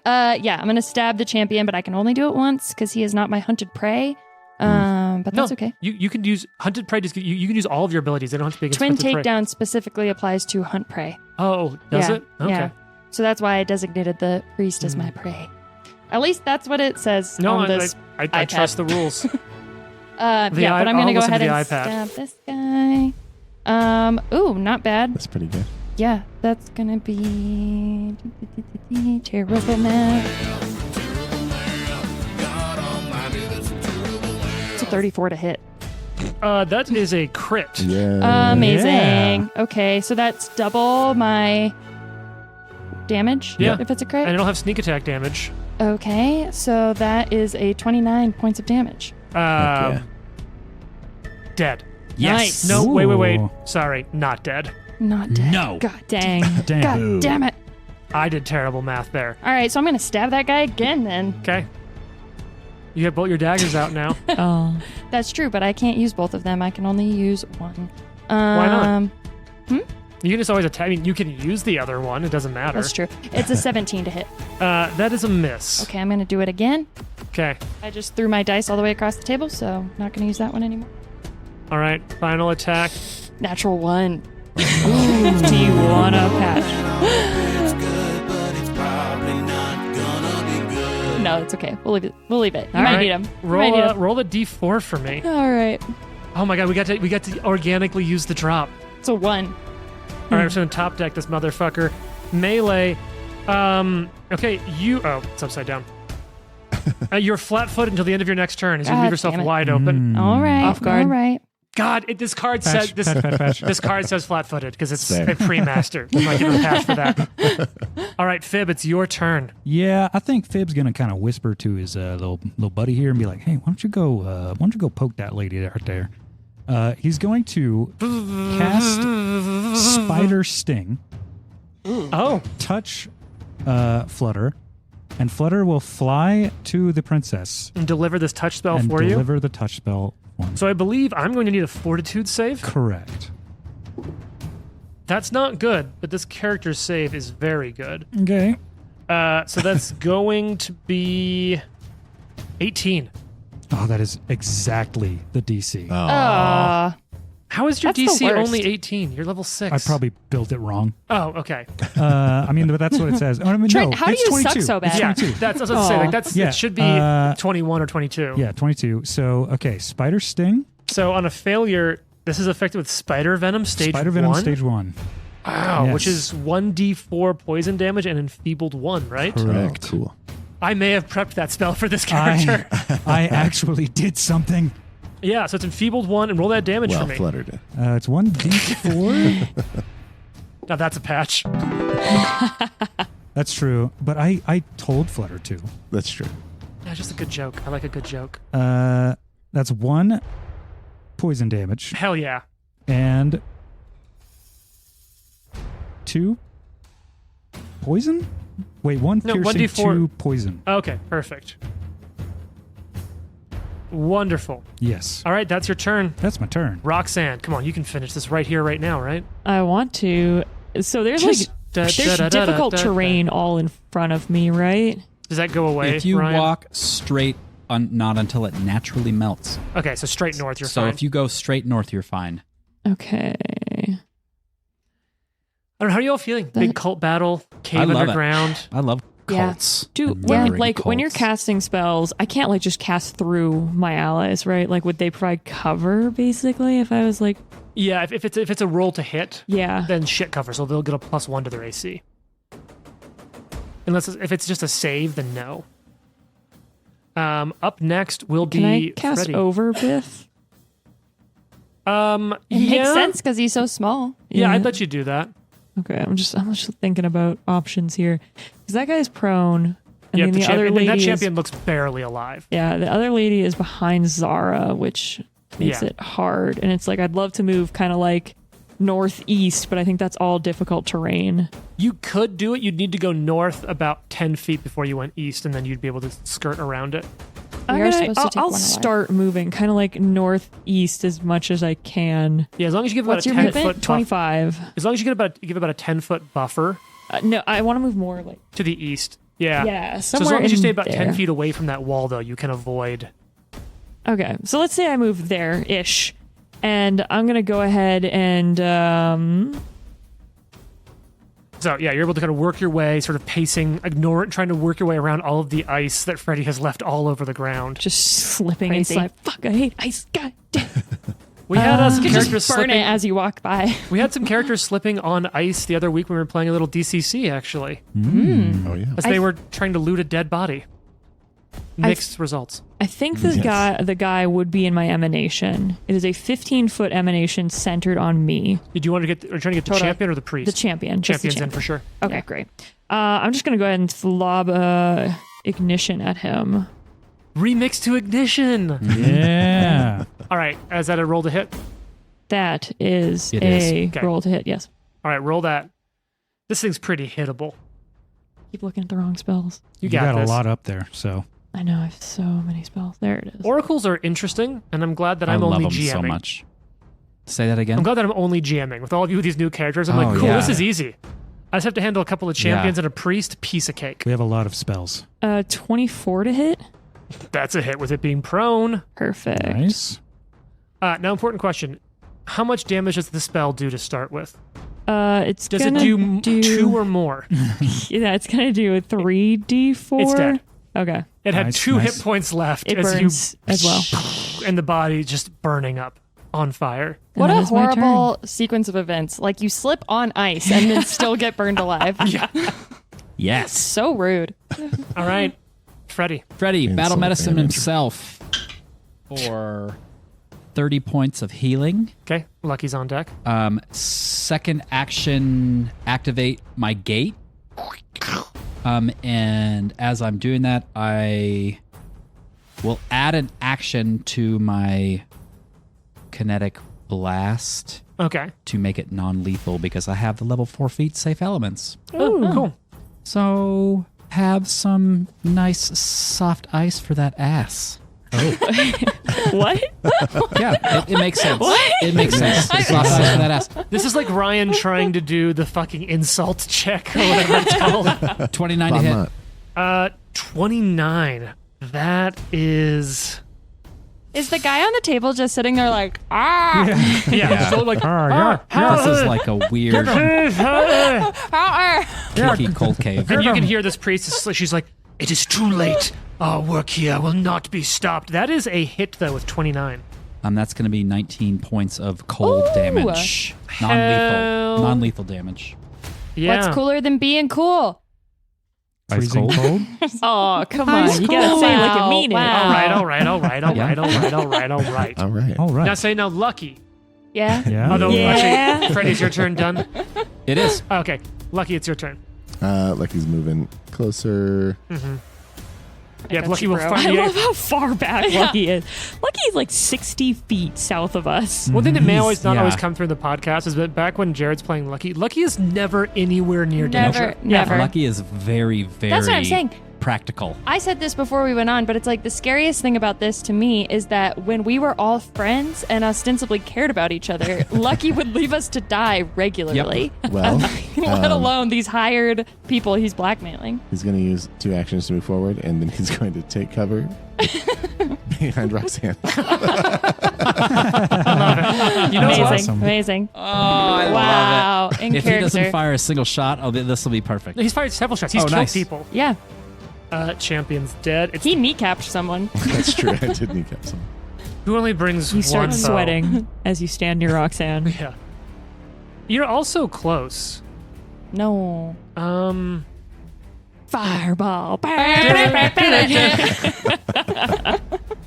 Yeah, I'm going to stab the champion, but I can only do it once because he is not my hunted prey. But that's No, okay. You can use hunted prey. You can use all of your abilities. They don't have to be against Twin hunted prey. takedown specifically applies to hunt prey. Oh, does Yeah, it? Okay. yeah. So that's why I designated the priest as my prey. At least that's what it says No, on I this. I trust the rules. Yeah, but I'm going to go listen ahead to and the iPad. stab this guy. Ooh, not bad. That's pretty good. Yeah, that's gonna be terrible math. It's a 34 to hit. That is a crit. Yeah. Amazing. Okay, so that's double my damage. Yeah. If it's a crit. And it'll have sneak attack damage. Okay, so that is a 29 points of damage. Yeah. Dead. Nice. No, wait. Ooh. Sorry, not dead. Not dead. No. God Dang. Damn. God damn it. I did terrible math there. All right, so I'm gonna stab that guy again then. Okay. You have both your daggers out now. Oh. That's true, but I can't use both of them. I can only use one. Why not? Hmm? You can just always attack. I mean, you can use the other one. It doesn't matter. That's true. It's a 17 to hit. That is a miss. Okay, I'm gonna do it again. Okay. I just threw my dice all the way across the table, so not gonna use that one anymore. All right. Final attack. Natural 1. Do you want a patch? No, it's okay. We'll leave it. We'll leave it. You All might right. need him. You might need him. Roll a d4 for me. All right. Oh my god, we got to organically use the drop. It's a 1. All right, I'm just gonna top deck this motherfucker. Melee. Okay, it's upside down. You're flat-footed until the end of your next turn as you God leave yourself damn it. wide open. All right. Off guard. All right. God, this card says Patch. this card says flat-footed because it's Same. a pre-master. I'm not giving a patch for that. All right, Fib, it's your turn. Yeah, I think Fib's gonna kind of whisper to his little buddy here and be like, "Hey, why don't you go poke that lady right there?" He's going to cast Spider Sting, Oh, touch Flutter, and Flutter will fly to the princess and deliver this touch spell and for you. deliver the touch spell. One. So I believe I'm going to need a Fortitude save. Correct. That's not good, but this character's save is very good. Okay. So that's going to be 18. Oh, that is exactly the DC. Oh. How is your That's the DC worst. only 18? You're level 6. I probably built it wrong. Oh, okay. I mean, but that's what it says. Oh, I mean, Trent, no, how do it's you suck 22. so bad? It's Yeah, 22. that's what I was about to say. Like, Aw. that's Yeah, it should be 21 or 22. Yeah, 22. So, okay, Spider Sting. So on a failure, this is affected with Spider Venom stage Spider Venom 1. stage 1. Wow, Yes. which is 1d4 poison damage and enfeebled 1, right? Correct. Oh, cool. I may have prepped that spell for this character. I actually did something. Yeah, so it's enfeebled 1 and roll that damage Well, for me. fluttered it. It's 1d4. Now that's a patch. That's true. But I told Flutter to. That's true. Yeah, just a good joke. I like a good joke. That's 1 poison damage Hell yeah. and 2 poison? Wait, 1 No, piercing, 1d4. 2 poison. Okay, perfect. Wonderful. Yes. All right, that's your turn. That's my turn. Roxanne, come on, you can finish this right here, right now, right? I want to. So there's there's difficult terrain all in front of me, right? Does that go away? If you Ryan? walk straight, not until it naturally melts. Okay, so straight north, you're So fine. if you go straight north, you're fine. Okay. I don't know, how are you all feeling? Big cult battle, cave I love it. underground. I love Yeah. cults. Do and when murdering like when you're cults. casting spells, I can't like just cast through my allies, right? Like would they provide cover basically if I was like Yeah, if it's a roll to hit, yeah. then shit cover, so they'll get a +1 to their AC. Unless if it's just a save, then no. Up next will Can I be cast Freddy. over Biff? It makes sense because he's so small. Yeah, I'd let you do that. Okay, I'm just thinking about options here. Because that guy's prone. And Yeah, then the other champion, lady that is, champion looks barely alive. yeah, the other lady is behind Zara, which makes Yeah. it hard. And it's like I'd love to move kind of like northeast, but I think that's all difficult terrain. You could do it. You'd need to go north about 10 feet before you went east, and then you'd be able to skirt around it. We are supposed to take I'll one alive. start moving kind of like northeast as much as I can. Yeah, as long as you give What's about a your 10 movement? foot 25. As long as you give about a 10-foot buffer No, I want to move more like to the east. Yeah. yeah, So somewhere as long as you in stay about there. 10 feet away from that wall, though, you can avoid. Okay, so let's say I move there ish, and I'm gonna go ahead and So yeah, you're able to kind of work your way, sort of pacing, trying to work your way around all of the ice that Freddy has left all over the ground. just slipping Crazy. and slide. Fuck, I hate ice. God damn. We had some You characters just burn slipping. it as you walk by. We had some characters slipping on ice the other week when we were playing a little DCC, actually, Oh, yeah. as they were trying to loot a dead body. Mixed results. I think the guy would be in my emanation. It is a 15-foot emanation centered on me. Did you want to get? Are you trying to get the Totally. champion or the priest? The champion. Just the Champion's in champion. for sure. Okay, Yeah. great. I'm just gonna go ahead and lob ignition at him. Remix to ignition. Yeah. All right, is that a roll to hit? That is It a is. Okay. roll to hit. Yes. All right, roll that. This thing's pretty hittable. Keep looking at the wrong spells. You got a this. lot up there, so. I know I have so many spells. There it is. Oracles are interesting, and I'm glad that I I'm love only them GMing. so much. Say that again. I'm glad that I'm only GMing with all of you with these new characters. I'm Oh, like, cool, yeah. this is easy. I just have to handle a couple of champions and a priest. Piece of cake. We have a lot of spells. 24 to hit. That's a hit with it being prone. Perfect. Nice. Now, important question: how much damage does the spell do to start with? It's Does it gonna do 2 or more? Yeah, it's gonna do a 3d4. It's dead. Okay. It had Nice, 2 nice. hit points left It as burns as well. and the body just burning up on fire. What And a that is my turn. horrible sequence of events. Like you slip on ice and then still get burned alive. Yes. So rude. All right, Freddy. Freddy, Insult battle medicine damage. himself for 30 points of healing. Okay, Lucky's on deck. Second action, activate my gate. And as I'm doing that, I will add an action to my kinetic blast Okay. to make it non-lethal because I have the level 4 feat safe elements. Oh, cool. So have some nice soft ice for that ass. What? Yeah, it makes sense. It makes sense. Soft ice for that ass. This is like Ryan trying to do the fucking insult check or whatever it's called. 29 to hit. Not. 29. That is. Is the guy on the table just sitting there like, ah? Yeah. So like. This is like a weird, Ah, kinky cold cave. And you can hear this priestess. She's like, "It is too late. Our work here will not be stopped." That is a hit though with 29. That's going to be 19 points of cold Ooh. damage. Hell. Non-lethal damage. Yeah. What's cooler than being cool? Freezing cold. Oh, come on. You gotta say it like you mean it. Wow. All right. All right. All right. All right. All right. All right. All right. All right. All right. Now say no, Lucky. Yeah. Yeah. Oh no, Yeah. actually, Freddy's your turn. Done. It is. Okay, Lucky, it's your turn. Lucky's moving closer. Yeah, got Lucky you, will bro. find I you. love how far back Lucky is. Lucky is like 60 feet south of us. One thing that may always not Yeah. always come through the podcast is that back when Jared's playing Lucky, Lucky is never anywhere near danger. Never. Lucky is very, very That's what I'm saying. practical. I said this before we went on, but it's like the scariest thing about this to me is that when we were all friends and ostensibly cared about each other, Lucky would leave us to die regularly. Well, Let alone these hired people he's blackmailing. he's going to use 2 actions to move forward, and then he's going to take cover behind Roxanne. You know Amazing. what? Awesome. Amazing. Oh, I Wow. In If he doesn't character. fire a single shot, this will be perfect. He's fired several shots. He's Oh, killed nice. people. Yeah. Champion's dead. It's He kneecapped someone. That's true. I did kneecap someone. who only brings You one start bow. sweating as you stand near Roxanne. Yeah. You're also close. No. Fireball.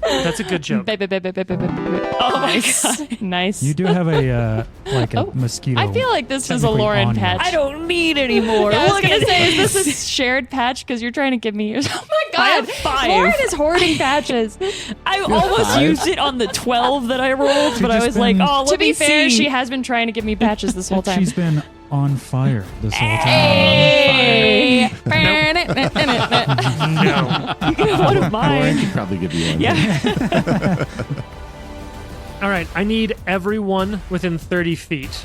That's a good joke. Oh my god. Nice. You do have a like a mosquito. I feel like this was a technically Lauren on you. patch. I don't need any more. I was Look gonna at say, this. is this a shared patch? Because you're trying to give me yours. Oh my I god, have 5. Lauren is hoarding patches. I almost 5? used it on the 12 that I rolled, but I just was like, been- oh, let To be me fair, see. she has been trying to give me patches this whole time. She's been on fire this whole time. Hey. No. You can have one of Lauren mine. could probably give you one. Yeah. All right, I need everyone within 30 feet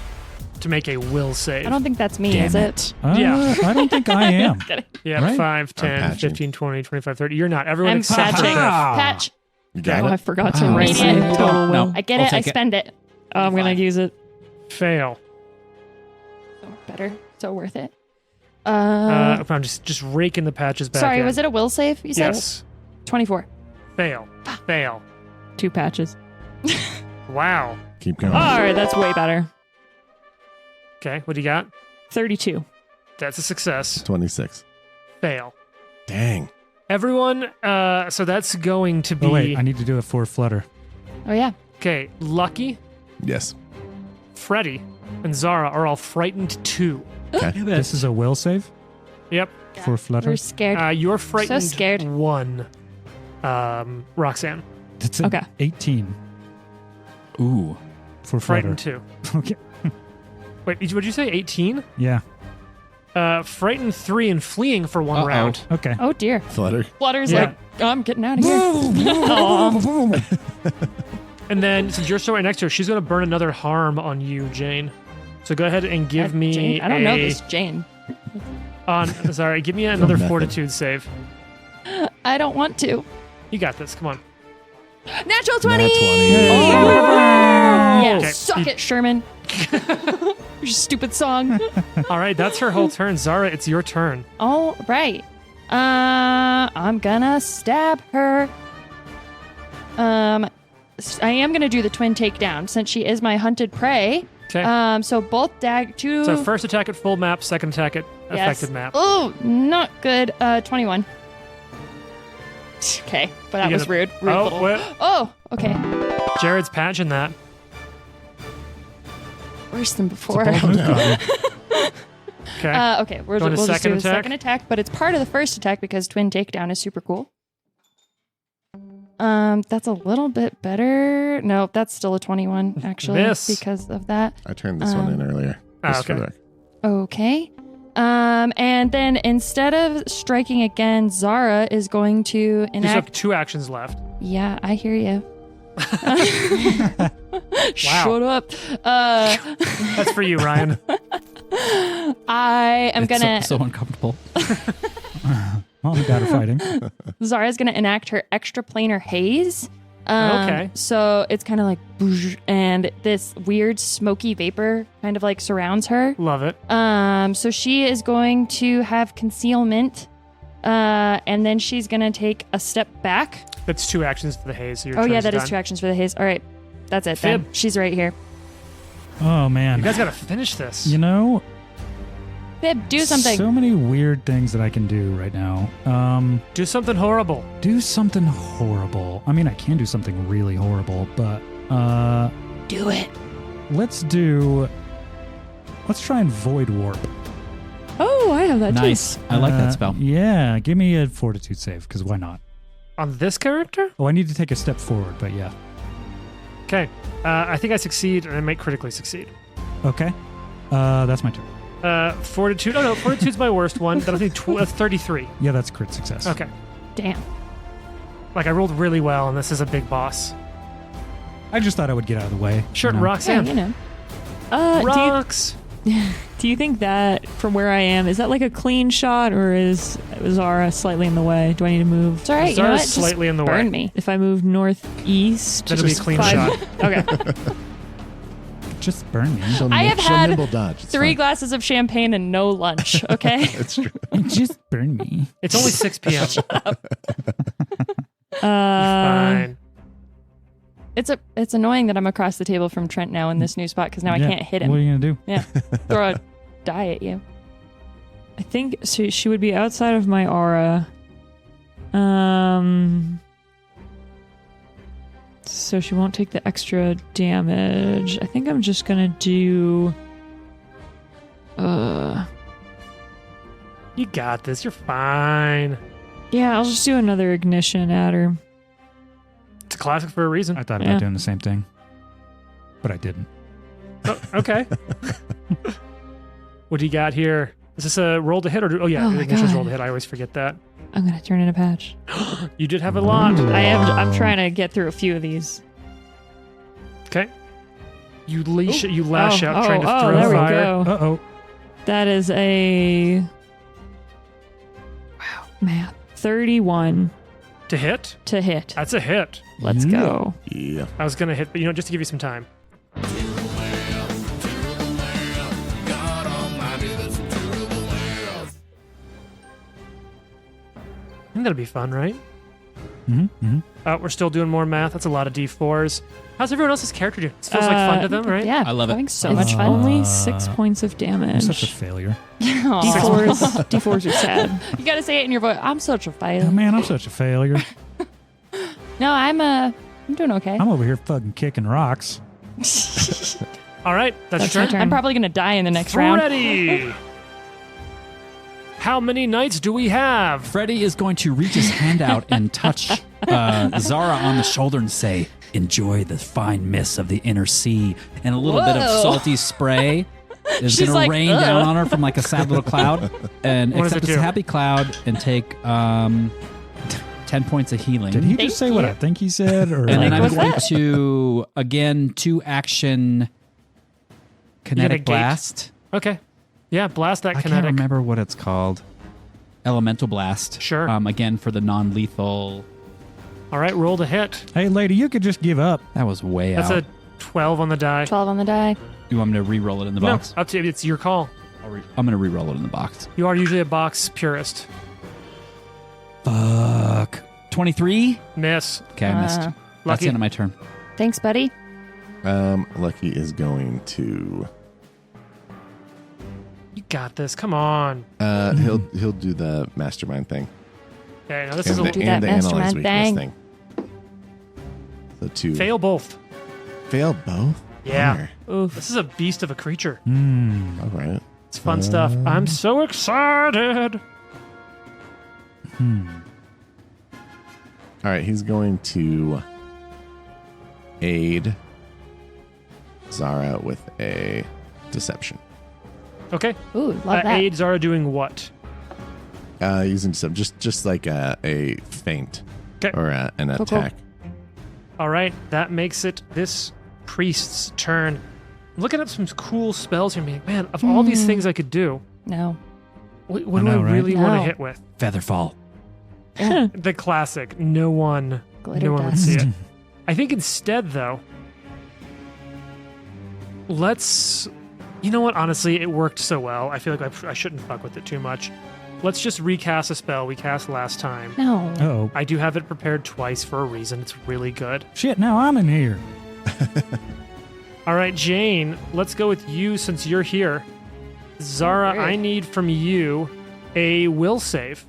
to make a will save. I don't think that's me, is it? Yeah. I don't think I am. Yeah, Right? 5, 10, patching. 15, 20, 25, 30. You're not. Everyone I'm except for patching. Griff. Patch. You got Oh, I it? forgot to Wow. write Median. my total will. No. I get I'll it. I take it. spend it. Oh, I'm going to use it. Fail. So better. So worth it. I'm just raking the patches back Sorry, in. was it a will save? You said Yes. 24. Fail. Fail. 2 patches. Wow. Keep going. All right, that's way better. Okay, what do you got? 32. That's a success. 26. Fail. Dang. Everyone, so that's going to be... Oh wait, I need to do it for Flutter. Oh yeah. Okay, Lucky, Yes. Freddy, and Zara are all frightened 2. Okay. This is a will save Yep. for Flutter. We're scared. You're frightened scared. 1. Roxanne. It's an Okay. 18 Ooh. for Flutter. Frightened 2. Okay. Wait, what did you say? 18? Yeah. Frightened 3 and fleeing for 1 Uh-oh. round. Okay. Oh dear. Flutter. Flutter's Yeah. like, I'm getting out of here. And then, since you're so right next to her, she's going to burn another harm on you, Jane. So go ahead and give me Jane? I don't know this Jane. Sorry, give me another method. fortitude save. I don't want to. You got this. Come on. Natural 20! Nat 20. Yeah, Okay. suck it, Sherman. Your stupid song. All right, that's her whole turn. Zara, it's your turn. All right. I'm gonna stab her. I am gonna do the twin takedown since she is my hunted prey. Okay. So both two. So first attack at full map, second attack at affected map. Oh, not good. 21. Okay, but that You was gonna- rude. Rude Oh, little. wait. Oh, okay. Jared's patching that. Worse than before. Calm down. Okay. Okay, we'll Going to just do second a attack? second attack, but it's part of the first attack because twin takedown is super cool. That's a little bit better. No, that's still a 21 actually Miss. because of that. I turned this one in earlier. Ah, Just for okay. the record. Okay. And then instead of striking again, Zara is going to You still have enact. 2 actions left. Yeah, I hear you. Wow. Shut up. That's for you, Ryan. I am It's gonna. so uncomfortable. Mom and Dad are fighting. Zara's gonna enact her extraplanar haze. Okay. So it's kind of like, boosh, and this weird smoky vapor kind of like surrounds her. Love it. So she is going to have concealment, and then she's gonna take a step back. That's 2 actions to the haze. So your Oh yeah, turn's that is done. 2 actions for the haze. All right, that's it. Fib. Then she's right here. Oh man. You guys got to finish this. You know, Fib, do something. So many weird things that I can do right now. Do something horrible. Do something horrible. I mean, I can do something really horrible, but do it. let's try and void warp. Oh, I have that Nice. I like that spell. Yeah, give me a fortitude save because why not? On this character? Oh, I need to take a step forward, but yeah. Okay. I think I succeed, and I might critically succeed. Okay. That's my turn. Fortitude. Oh, no. Fortitude's my worst one. That'll be 33. Yeah, that's crit success. Okay. Damn. Like, I rolled really well, and this is a big boss. I just thought I would get out of the way. Sure, you know? Yeah, Roxanne. you know. Rocks. Do you think that from where I am, is that like a clean shot or is Zara slightly in the way? Do I need to move? It's all right. Zara's You know what? Just slightly in the burn way. me. If I move northeast, That'll be a just clean 5 shot. Okay. Just burn me. I have she'll had nimble dodge. It's 3 fine. glasses of champagne and no lunch. Okay. It's true. Just burn me. It's only 6 p.m. Uh, Fine. It's annoying that I'm across the table from Trent now in this new spot because now I Yeah, can't hit him. What are you gonna do? Yeah. Throw a die at you. I think she would be outside of my aura. So she won't take the extra damage. I think I'm just gonna do. You got this. You're fine. Yeah, I'll just do another ignition at her. It's a classic for a reason. I thought Yeah. about doing the same thing, but I didn't. Oh, okay. What do you got here? Is this a roll to hit or oh yeah, Oh my ignition's God. roll to hit. I always forget that. I'm gonna turn in a patch. You did have a lot. I'm trying to get through a few of these. Okay. You lash out trying to oh, throw there we fire. go. Uh-oh. That is a math 31 To hit? to hit. That's a hit. Let's go. Yeah. I was gonna hit, but just to give you some time. I think that'll be fun, right? We're still doing more math. That's a lot of D4s. How's everyone else's character doing? It feels like fun to them, right? Yeah. I love it. Having so It's much fun. only 6 points of I'm damage. such a failure. Aw. D4s are sad. You got to say it in your voice. I'm such a Oh, failure. man, I'm such a failure. No, I'm doing okay. I'm over here fucking kicking rocks. All right, that's That's your my turn. turn. I'm probably going to die in the next round. Ready. How many knights do we have? Freddy is going to reach his hand out and touch Zara on the shoulder and say, "Enjoy the fine mists of the inner sea," and a little bit of Whoa. salty spray is She's going to like, rain "Ugh." down on her from like a sad little cloud. And What does except it it's a do? happy cloud, and take 10 points of healing. Did he Thank just say what you. I think he said? Or And then I'm what's going that? to, again, 2 action kinetic gate. blast. Okay. Yeah, blast that I can't kinetic. remember what it's called. Elemental blast. Sure. Again, for the non-lethal. All right, roll to hit. hey, lady, you could just give up. That was way That's out. a 12 on the die. 12 on the die. You want me to re-roll it in the No, box? up to you. It's your call. I'm going to re-roll it in the box. You are usually a box purist. 23. Miss. Okay, I missed. That's Lucky. the end of my turn. Thanks, buddy. Lucky is going to. You got this. Come on. He'll do the mastermind thing. Okay, now this And is a the, Do that and the analyze mastermind weakness thing. thing. So 2. fail both. Fail both? Yeah. Bummer. Oof. This is a beast of a creature. Hmm. All right. It's fun stuff. I'm so excited. All right, he's going to aid Zara with a deception. Okay. Ooh, love that. Aid Zara doing what? Using some just like a feint 'Kay. or an Cool. attack. All right. That makes it this priest's turn. I'm looking up some cool spells here. Being, man, of all these things I could do, No. what I do know, I right? really want to No. hit with? Featherfall. The classic. No one Glitter would dust. see it. I think instead, though, let's. You know what? Honestly, it worked so well. I feel like I shouldn't fuck with it too much. Let's just recast a spell we cast last time. No. Oh I do have it prepared twice for a reason. It's really good. shit! Now I'm in here. All right, Jane, let's go with you since you're here. Zara, Great. I need from you a will save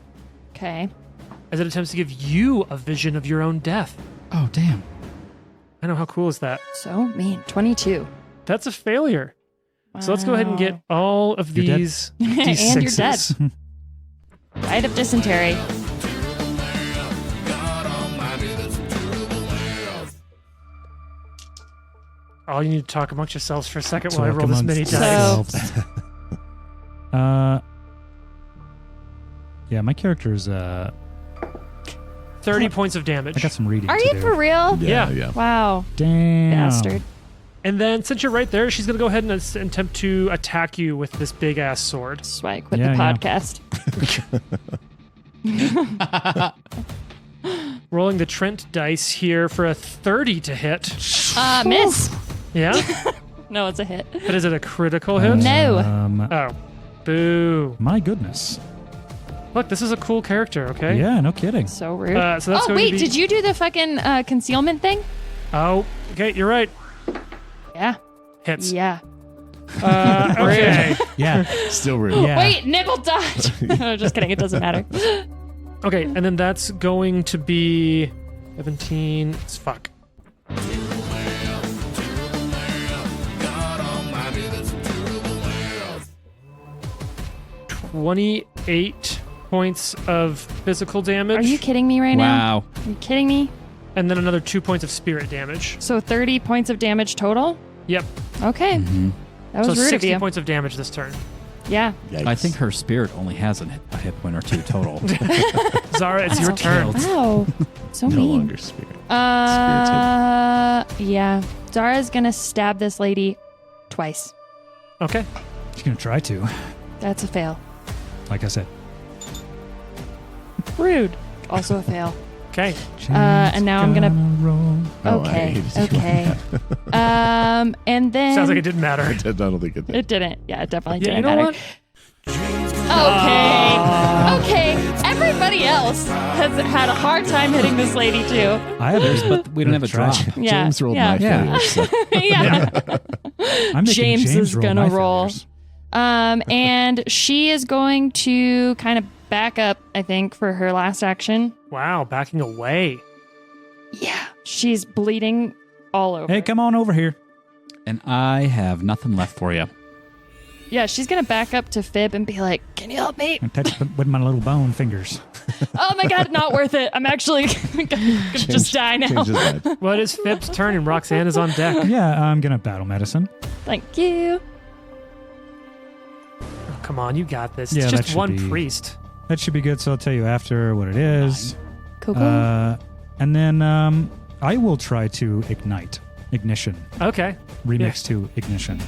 Okay. as it attempts to give you a vision of your own death. Oh, damn. I know, how cool is that? So mean. 22. That's a failure. So let's go ahead and get Wow. all of You're dead. these And you're D6s. dead. Died of dysentery. All you need to talk amongst yourselves for a second while I Talk roll this amongst many yourselves. dice. Yeah, my character's 30 points of damage. I got some reading Are to you do. for real? Yeah. Wow. Damn. Bastard. And then, since you're right there, she's going to go ahead and attempt to attack you with this big ass sword. That's why I quit Yeah, the yeah. podcast. Rolling the Trent dice here for a 30 to hit. Miss. Yeah? No, it's a hit. But is it a critical hit? No. Oh. Boo. My goodness. Look, this is a cool character, okay? Yeah, no kidding. So rude. So that's Oh, going wait. to be... Did you do the fucking concealment thing? Oh, okay, you're right. Yeah. Hits. Yeah. Okay. Yeah. Still rude. Yeah. Wait, nibble dodge. No, just kidding. It doesn't matter. Okay, and then that's going to be 17. It's fuck. 28 points of physical damage. Are you kidding me right now? Wow. Are you kidding me? And then another 2 points of spirit damage. So 30 points of damage total? Yep. Okay. That So was rude of 60 you. points of damage this turn. Yeah. Yikes. I think her spirit only has a hit point or two total. Zara, it's your turn. Wow. So no mean. longer spirit. Yeah. Zara's gonna stab this lady twice. Okay. She's gonna try to. That's a fail. Like I said. Rude. Also a fail. Okay. And now I'm gonna- roll. Oh, I Okay. hated you. Okay. And then Sounds like it didn't matter. I don't think it did. it didn't. Yeah, it definitely Yeah, you didn't know matter. what? Okay. Everybody else has had a hard time hitting this lady too. I have this, But we don't have a drop. Yeah. James rolled yeah. my failures. So. yeah. I'm making James is roll gonna my roll. failures. And she is going to kind of back up, I think, for her last action. Wow, backing away. Yeah. She's bleeding all over. Hey, come on over here. And I have nothing left for you. Yeah, she's going to back up to Fib and be like, "Can you help me?" I touch it with my little bone fingers. Oh my god, not worth it. I'm actually gonna just die now. Change his mind. Well, it is Fib's turn, and Roxanne is on deck. Yeah, I'm gonna battle medicine. Thank you. Oh, come on, you got this. Yeah, It's that just should one be- priest. That should be good. So I'll tell you after what it is. Cool. And then I will try to ignite. Ignition. Okay. Remix to ignition.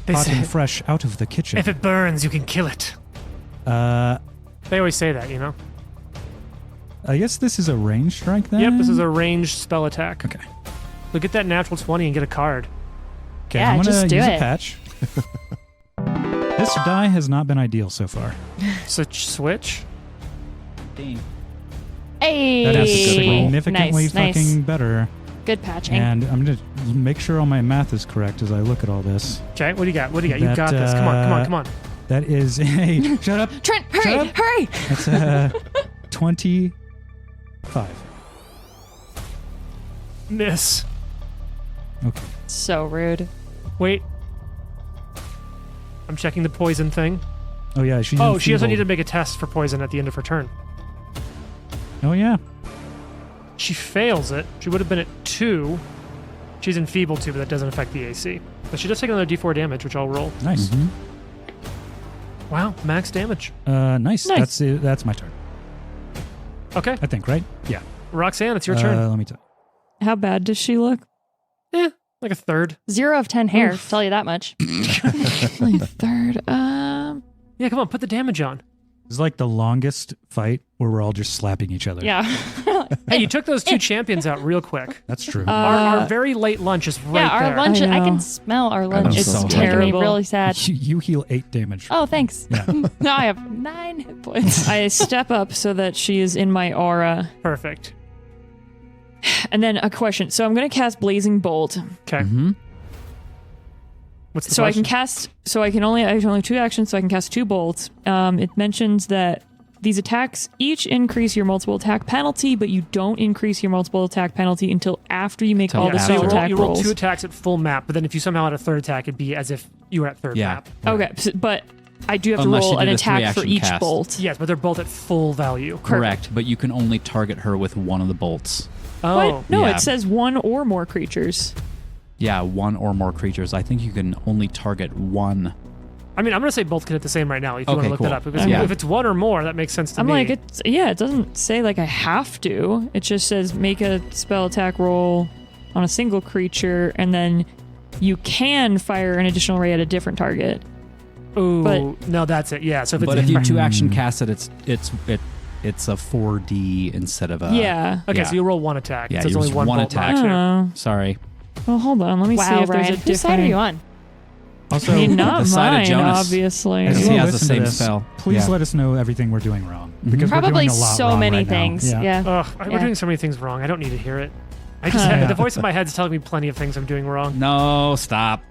They Hot say, and fresh out of the kitchen. if it burns, you can kill it. They always say that, you know? I guess this is a range strike then? Yep, this is a ranged spell attack. Okay. So get that natural 20 and get a card. Okay, Yeah, I'm gonna just do use it. a patch. This die has not been ideal so far. So switch. Dang. Hey, That is significantly nice. fucking better. Good patching. And I'm going to make sure all my math is correct as I look at all this. Okay, what do you got? You That, got this. Come on. That is a... Shut up. Trent, Shut hurry, up. hurry! That's a 25. Miss. Okay. So rude. Wait. I'm checking the poison thing. Oh, yeah. She's Oh, she doesn't need to enfeebled. make a test for poison at the end of her turn. Oh, yeah. She fails it. She would have been at 2. She's enfeebled too, but that doesn't affect the AC. But she does take another d4 damage, which I'll roll. Nice. Wow, max damage. Nice. Nice. That's it. That's my turn. Okay, I think, right? Yeah. Roxanne, it's your turn. Let me tell How bad does she look? Like a third. 0 of 10 hair. Tell you that much. Only a third. Yeah, come on, put the damage on. It's like the longest fight where we're all just slapping each other. Yeah. Hey, you took those 2 champions out real quick. That's true. Our very late lunch is right Yeah, our there. lunch. I I know. can smell our lunch. I'm It's so making me terrible. really sad. You heal 8 damage. Oh, thanks. Yeah. Now I have 9 hit points. I step up so that she is in my aura. Perfect. And then a question. So I'm going to cast Blazing Bolt. Okay. What's the So I question? can cast. So I can only. I have only 2 actions. So I can cast 2 bolts. It mentions that these attacks each increase your multiple attack penalty, but you don't increase your multiple attack penalty until after you make Till all the after. spell attack you roll rolls. 2 attacks at full map, but then if you somehow had a third attack, it'd be as if you were at third Yeah. map. Okay, but I do have to Unless roll you an did a attack for 3-action each cast. bolt. Yes, but they're both at full value. Correct, but you can only target her with one of the bolts. Oh, What? No, Yeah. it says 1 or more creatures. Yeah, 1 or more creatures. I think you can only target 1. I mean, I'm going to say both can hit the same right now if you want Okay, to look cool. that up. If it's, Yeah. if it's 1 or more, that makes sense to I'm me. like, it doesn't say like I have to. It just says make a spell attack roll on a single creature, and then you can fire an additional ray at a different target. Ooh, but- no, that's it. Yeah, so if it's But if you Hmm. 2-action cast it, it's a 4D instead of a... Yeah. Okay, yeah. so you roll 1 attack. Yeah, so it's you only use 1 one bolt attack. max there. Oh. Sorry. Well, hold on. Let me see Wow, if there's Ryan. a Whose side are different. you on? Also, I mean, not The side of mine, Jonas. obviously. as He you has the listen to same this, spell. please Yeah. let us know everything we're doing wrong. Because we're Probably doing a lot so wrong many right now. things. Yeah. Ugh, we're Yeah. doing so many things wrong. I don't need to hear it. I just Yeah. the voice in my head's telling me plenty of things I'm doing wrong. No, stop.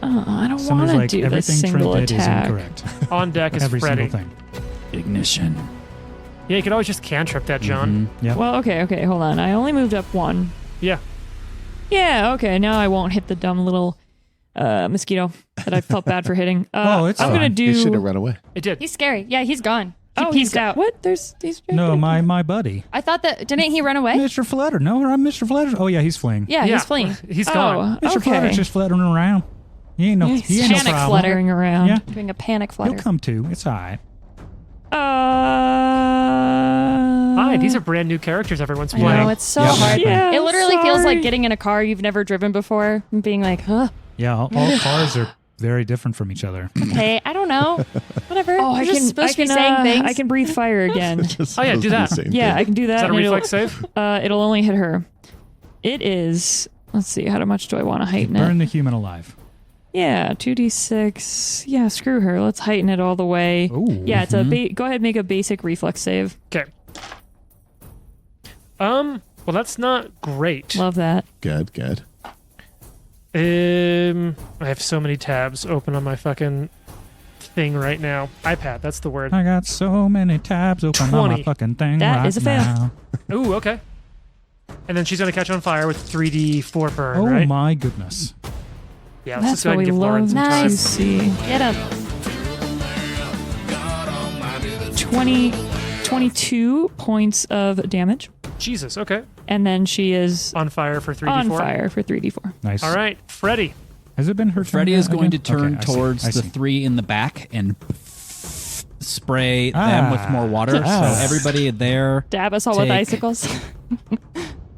Oh, I don't Somebody's want to like, do the everything single Trent did is attack. incorrect. On deck is Every Freddy. single thing. Ignition. Yeah, you could always just cantrip that, John. Yep. Well, okay, hold on. I only moved up 1. Yeah. Yeah, okay. Now I won't hit the dumb little mosquito that I felt bad for hitting. Oh, it's I'm gonna fine. It should do. have run away. It did. He's scary. Yeah, he's gone. He Oh, peeked he's out. What? There's these. No, my buddy. I thought that. Didn't he run away? Mr. Flutter. No, I'm Mr. Flutter. Oh, yeah, he's fleeing. Yeah, Yeah. he's fleeing. He's gone. Oh, Mr. okay. Flutter's just fluttering around. He ain't no, He's he ain't no panic problem. fluttering around. Yeah. Doing a panic He'll flutter. come to. It's all right. Hi, these are brand new characters everyone's I playing. know, it's so Yep. hard. Yeah, It literally feels sorry. like getting in a car you've never driven before and being like, huh, Yeah, all cars are very different from each other. okay, I don't know. Whatever. Oh, I You're just can. supposed I to be can. saying things. I can breathe fire again. Just Oh, yeah, supposed do to be that. the same Yeah, thing. I can do that. Is that a and reflex save? It'll only hit her. It is. Let's see. How much do I want to heighten Burn it? the human alive. Yeah, 2d6. Yeah, screw her. Let's heighten it all the way. Ooh. Yeah, it's a. Go ahead, make a basic reflex save. Okay. Well, that's not great. Love that. Good. I have so many tabs open on my fucking thing right now. iPad, that's the word. I got so many tabs open on 20. my fucking thing That right is a fail. now. Ooh, okay. And then she's gonna catch on fire with 3d4 burn, Oh right? my goodness. Yeah, let's That's just go ahead what we and give Lauren love some to time. Nice. see. Get him. 22 points of damage, Jesus, okay. and then she is On fire for 3d4. on fire for 3d4. Nice. All right, Freddy. Has it been her turn Freddy yet is going to again? turn Okay, I see, towards I the see. 3 in the back and spray them with more water. Ah. So everybody there Dab us all with Take- icicles.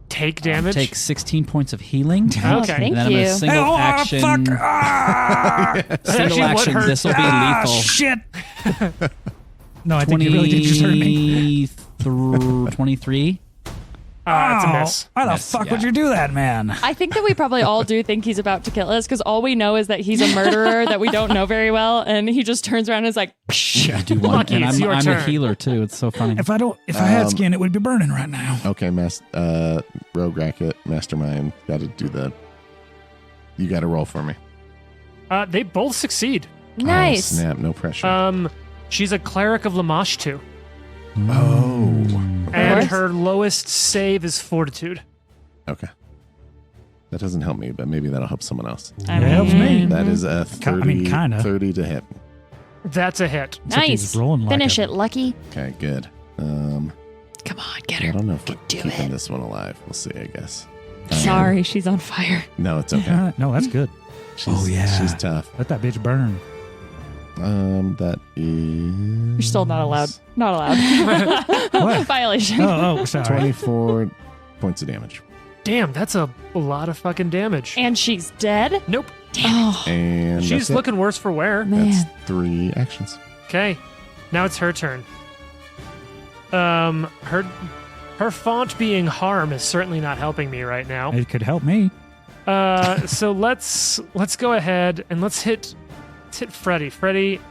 Take damage. take 16 points of healing. Oh, Okay. thank And then I'm you. a single action. Single actually what action. hurt. This will be lethal. Shit. No, I think you really did just hurt me. 23. It's a miss. Why the Miss, fuck yeah. would you do that, man? I think that we probably all do think he's about to kill us because all we know is that he's a murderer that we don't know very well, and he just turns around and is like, I do one, Lucky, and it's your I'm a turn. healer too. It's so funny. If I had skin, it would be burning right now. Okay, Rogue Racket, Mastermind, got to do the. You got to roll for me. They both succeed. nice. Oh, snap, no pressure. She's a cleric of Lamashtu, Oh. and course. her lowest save is Fortitude. Okay. That doesn't help me, but maybe that'll help someone else. I It helps me. mean, That is a 30, kinda. 30 to hit. That's a hit. Except he's Nice. rolling like Finish a- it, Lucky. Okay, good. Come on, get I her. don't know if we're Do keeping it. this one alive. We'll see, I guess. Sorry, she's on fire. No, it's okay. No, that's good. She's tough. Let that bitch burn. That is. You're still not allowed. Not allowed. What? Violation. Oh, sorry. 24 points of damage. Damn, that's a lot of fucking damage. And she's dead? Nope. Oh, And She's that's it. looking worse for wear. man. That's 3 actions. Okay, now it's her turn. Her font being harm is certainly not helping me right now. It could help me. So let's go ahead and let's hit Freddy. Freddy,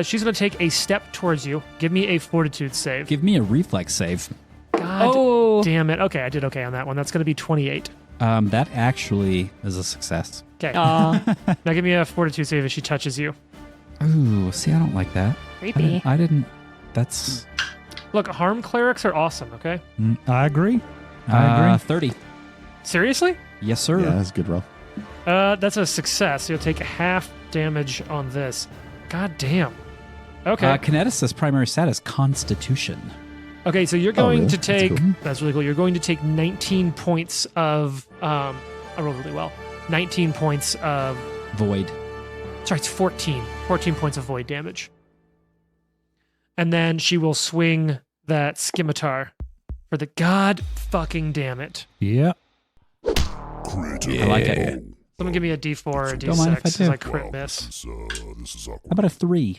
she's gonna take a step towards you. Give me a Fortitude save. Give me a reflex save. God Oh. damn it. Okay, I did okay on that one. That's gonna be 28. That actually is a success. Okay, Aw, now give me a Fortitude save if she touches you. Ooh, see, I don't like that. creepy. I didn't. That's Look, harm clerics are awesome. Okay, I agree. I agree. 30. seriously? Yes, sir. Yeah, that's a good roll. That's a success. You'll take half damage on this. God damn. Okay. Kineticist's primary stat is Constitution. Okay, so you're going really? to That's take. cool. That's really cool. You're going to take 19 points of. I rolled really well. 19 points of. Void. Sorry, it's 14. 14 points of void damage. And then she will swing that scimitar for the god fucking damn it. Yeah. I like it. Someone give me a D4 or a Don't mind if I D6 do. as I crit miss. How about a 3?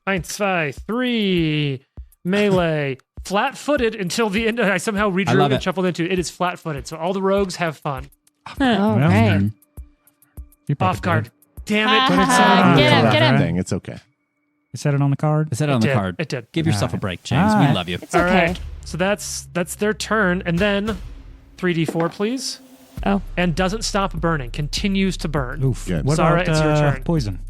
1, 2, 3. Melee. Flat-footed until the end. I somehow redrew love and it. shuffled into it. It is flat-footed, so all the rogues have fun. All Well, right. You probably Off guard. did. Damn Ha, it. ha, it's ha. on Get him, the get him. card. Thing. It's okay. You set it on the card? Is that on the did. card? It did. Give yourself a Alright. break, James. We Alright. love you. It's All okay. right. So that's their turn, and then 3d4, please. Oh. And doesn't stop burning. Continues to burn. Oof. Good. What Zara, about it's your turn. poison?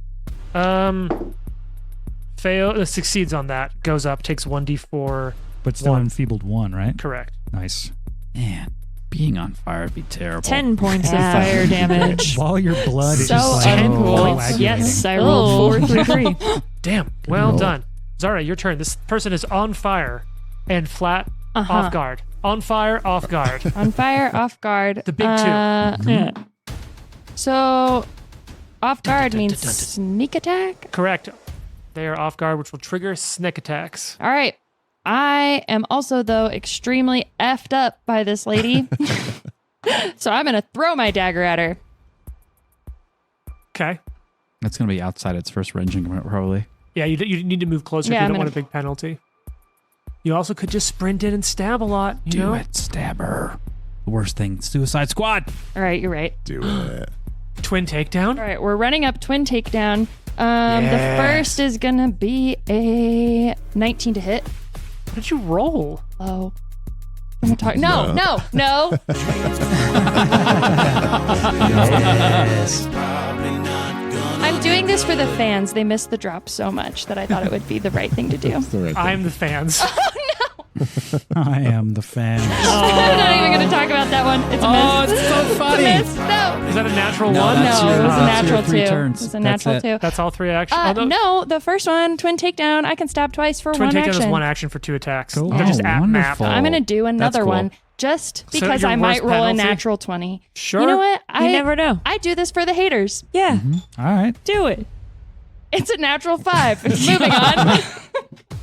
Succeeds on that. Goes up. Takes 1d4. But still One. enfeebled 1, right? Correct. Nice. Man, being on fire would be terrible. 10 points Yeah. of fire damage. While your blood is So just like uncool. coagulating. Yes, I rolled Oh. 4 through 3. Damn. Well roll. done. Zara, your turn. This person is on fire and flat off guard. On fire, off guard. On fire, off guard. The big two. Yeah. So, off guard Dun, dun, means dun, dun, dun. sneak attack? Correct. They are off guard, which will trigger sneak attacks. All right. I am also, though, extremely effed up by this lady. So I'm going to throw my dagger at her. Okay. That's going to be outside its first range increment, probably. Yeah, you need to move closer Yeah, if you I'm don't want a gonna- big penalty. You also could just sprint in and stab a lot. You know? Stab her. The worst thing, Suicide Squad. All right, you're right. Do it. Twin takedown. All right, we're running up twin takedown. Yes. The first is going to be a 19 to hit. What did you roll? Oh. I'm gonna talk. No. I'm doing this for the fans. They missed the drop so much that I thought it would be the right thing to do. It's the right thing. I'm the fans. I am the fan. I'm not even going to talk about that one. It's a miss. it's so funny. It's a miss. No. Is that a natural No, one? that's No, your- it was a that's your natural 3 two. turns. It was a That's natural it. two. That's all 3 actions. No, the first one, twin takedown, I can stab twice for Twin one takedown action. is 1 action for 2 attacks. Cool. They're just Oh, at map. wonderful. I'm going to do another cool. one just So because your I might worst roll penalty? a natural 20. Sure. You know what? You never know. I do this for the haters. Yeah, All right. do it. It's a natural 5. Moving on.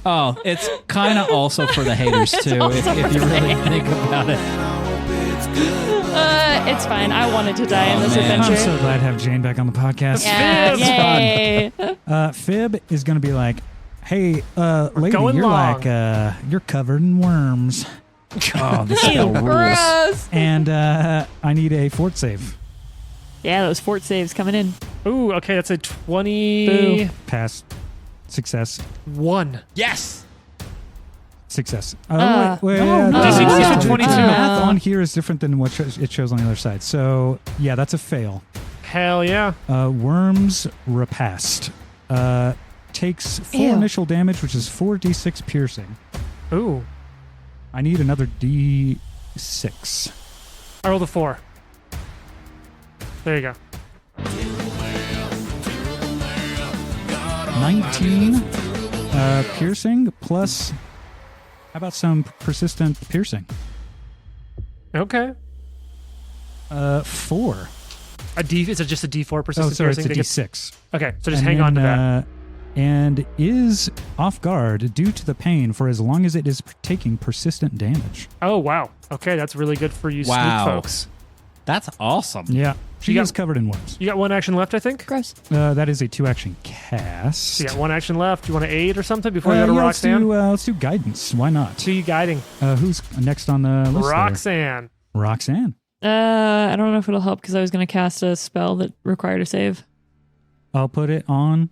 Oh, it's kind of also for the haters, too, if you really think about it. It's fine. I wanted to die in this man. I'm adventure. so glad to have Jane back on the podcast. Yeah, Fibs. yay. Fib is going to be like, hey, lady, going you're long. like, you're covered in worms. Oh, this spell rules. Gross. And I need a fort save. Yeah, those fort saves coming in. Ooh, okay, that's a 21. Pass. Success. Yes. Success. DC is 22. The math on here is different than what it shows on the other side. So, yeah, that's a fail. Hell yeah. Worms Repast. Takes 4 Ew. initial damage, which is 4d6 piercing. Ooh. I need another d6. I rolled a 4. There you go. 19 piercing plus, how about some persistent piercing? Okay. 4. Is it just a D4 Oh, persistent sorry, it's a piercing? d6. Okay, so just And hang on to then, that. And is off guard due to the pain for as long as it is taking persistent damage. Oh, wow. Okay, that's really good for you Wow. sneak folks. That's awesome. Yeah, she You is got- covered in worms. You got one action left, I think? Gross. That is a 2-action cast. So you got one action left. You want to aid or something before you go to yeah, Roxanne? let's do guidance. Why not? Who you guiding? Who's next on the list? there? Roxanne. Roxanne. I don't know if it'll help because I was going to cast a spell that required a save. I'll put it on.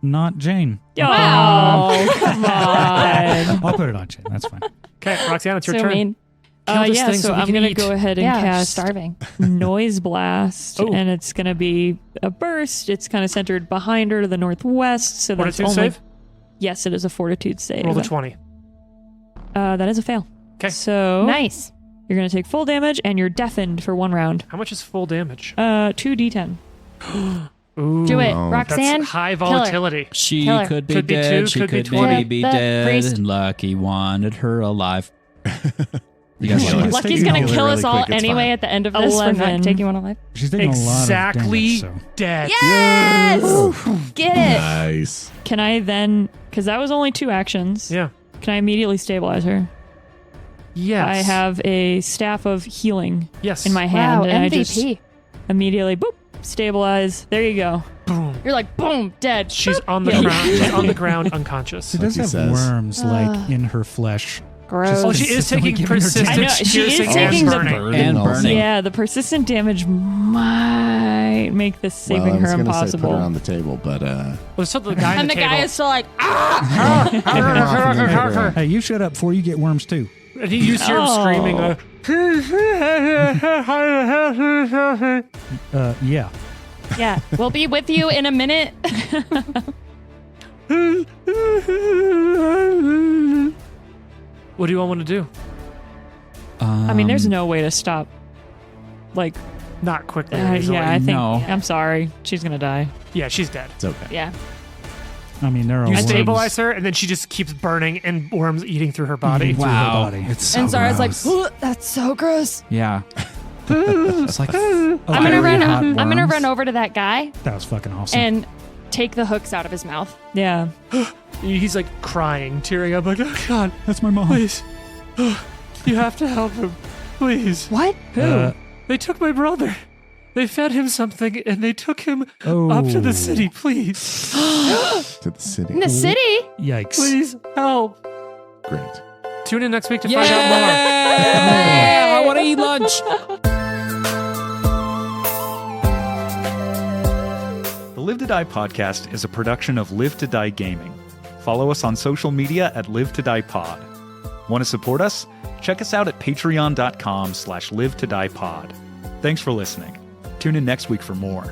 Not Jane. Oh, come on. I'll put it on Jane. That's fine. Okay, Roxanne, it's your So turn. mean. Kill this Yeah, thing so so we I'm can going to eat. go ahead and Yeah, cast starving. Noise Blast, Oh. and it's going to be a burst. It's kind of centered behind her to the northwest. So that's Fortitude only, save? Yes, it is a fortitude save. Roll the 20. That is a fail. 'Kay. So Nice. you're going to take full damage, and you're deafened for 1 round. How much is full damage? 2d10. Ooh, Do it, Oh. Roxanne. That's high Kill her. volatility. She Kill her. could be Could be dead. 2, She could be could 20. maybe be The dead. priest. And Lucky wanted her alive. You guys She like is that? Lucky's taking gonna a kill really us all quick, it's anyway fine. at the end of this for 11. not taking one alive. She's taking Exactly a lot of damage, dead. Yes! Get it. Nice. Can I then, because that was only 2 actions, Yeah. can I immediately stabilize her? Yes. I have a staff of healing Yes. in my hand, Wow, and I just MVP. immediately, boop, stabilize. There you go. Boom. You're like, boom, dead. She's on the Yeah. ground. She's on the ground, unconscious. She does Like have he says. worms like in her flesh. Gross. Oh, she is consistently taking giving her persistent I know, she is piercing taking and the burning. And also. burning. Yeah, the persistent damage might make this saving Well, I was her gonna say impossible. put her on the table, but Well, so the guy on And the the guy table, is still like, ah! Hey, you shut up before you get worms too. and you hear him screaming. Yeah. Yeah, we'll be with you in a minute. What do you all want to do? I mean, there's no way to stop. Like, Not quickly. or easily. yeah, I think. No. I'm sorry. She's going to die. Yeah, she's dead. it's okay. Yeah. I mean, there are You worms. stabilize her, and then she just keeps burning, and worms eating through her body. Eating through her Wow. body. It's so And Zara's gross. like, "Ooh, that's so gross. Yeah. It's like I'm gonna Very run. hot I'm gonna worms. run over to that guy That was fucking awesome. and take the hooks out of his mouth. Yeah. He's like crying, tearing up, like, oh God, That's my mom. please. You have to help him. Please. What? They took my brother. They fed him something, and they took him Oh. up to the city. Please. To the city. In the city? Yikes. Please help. Great. Tune in next week to yeah, find out more. I want to eat lunch. The Live to Die podcast is a production of Live to Die Gaming. Follow us on social media at Live to Die Pod. Want to support us? Check us out at patreon.com/live to die pod. Thanks for listening. Tune in next week for more.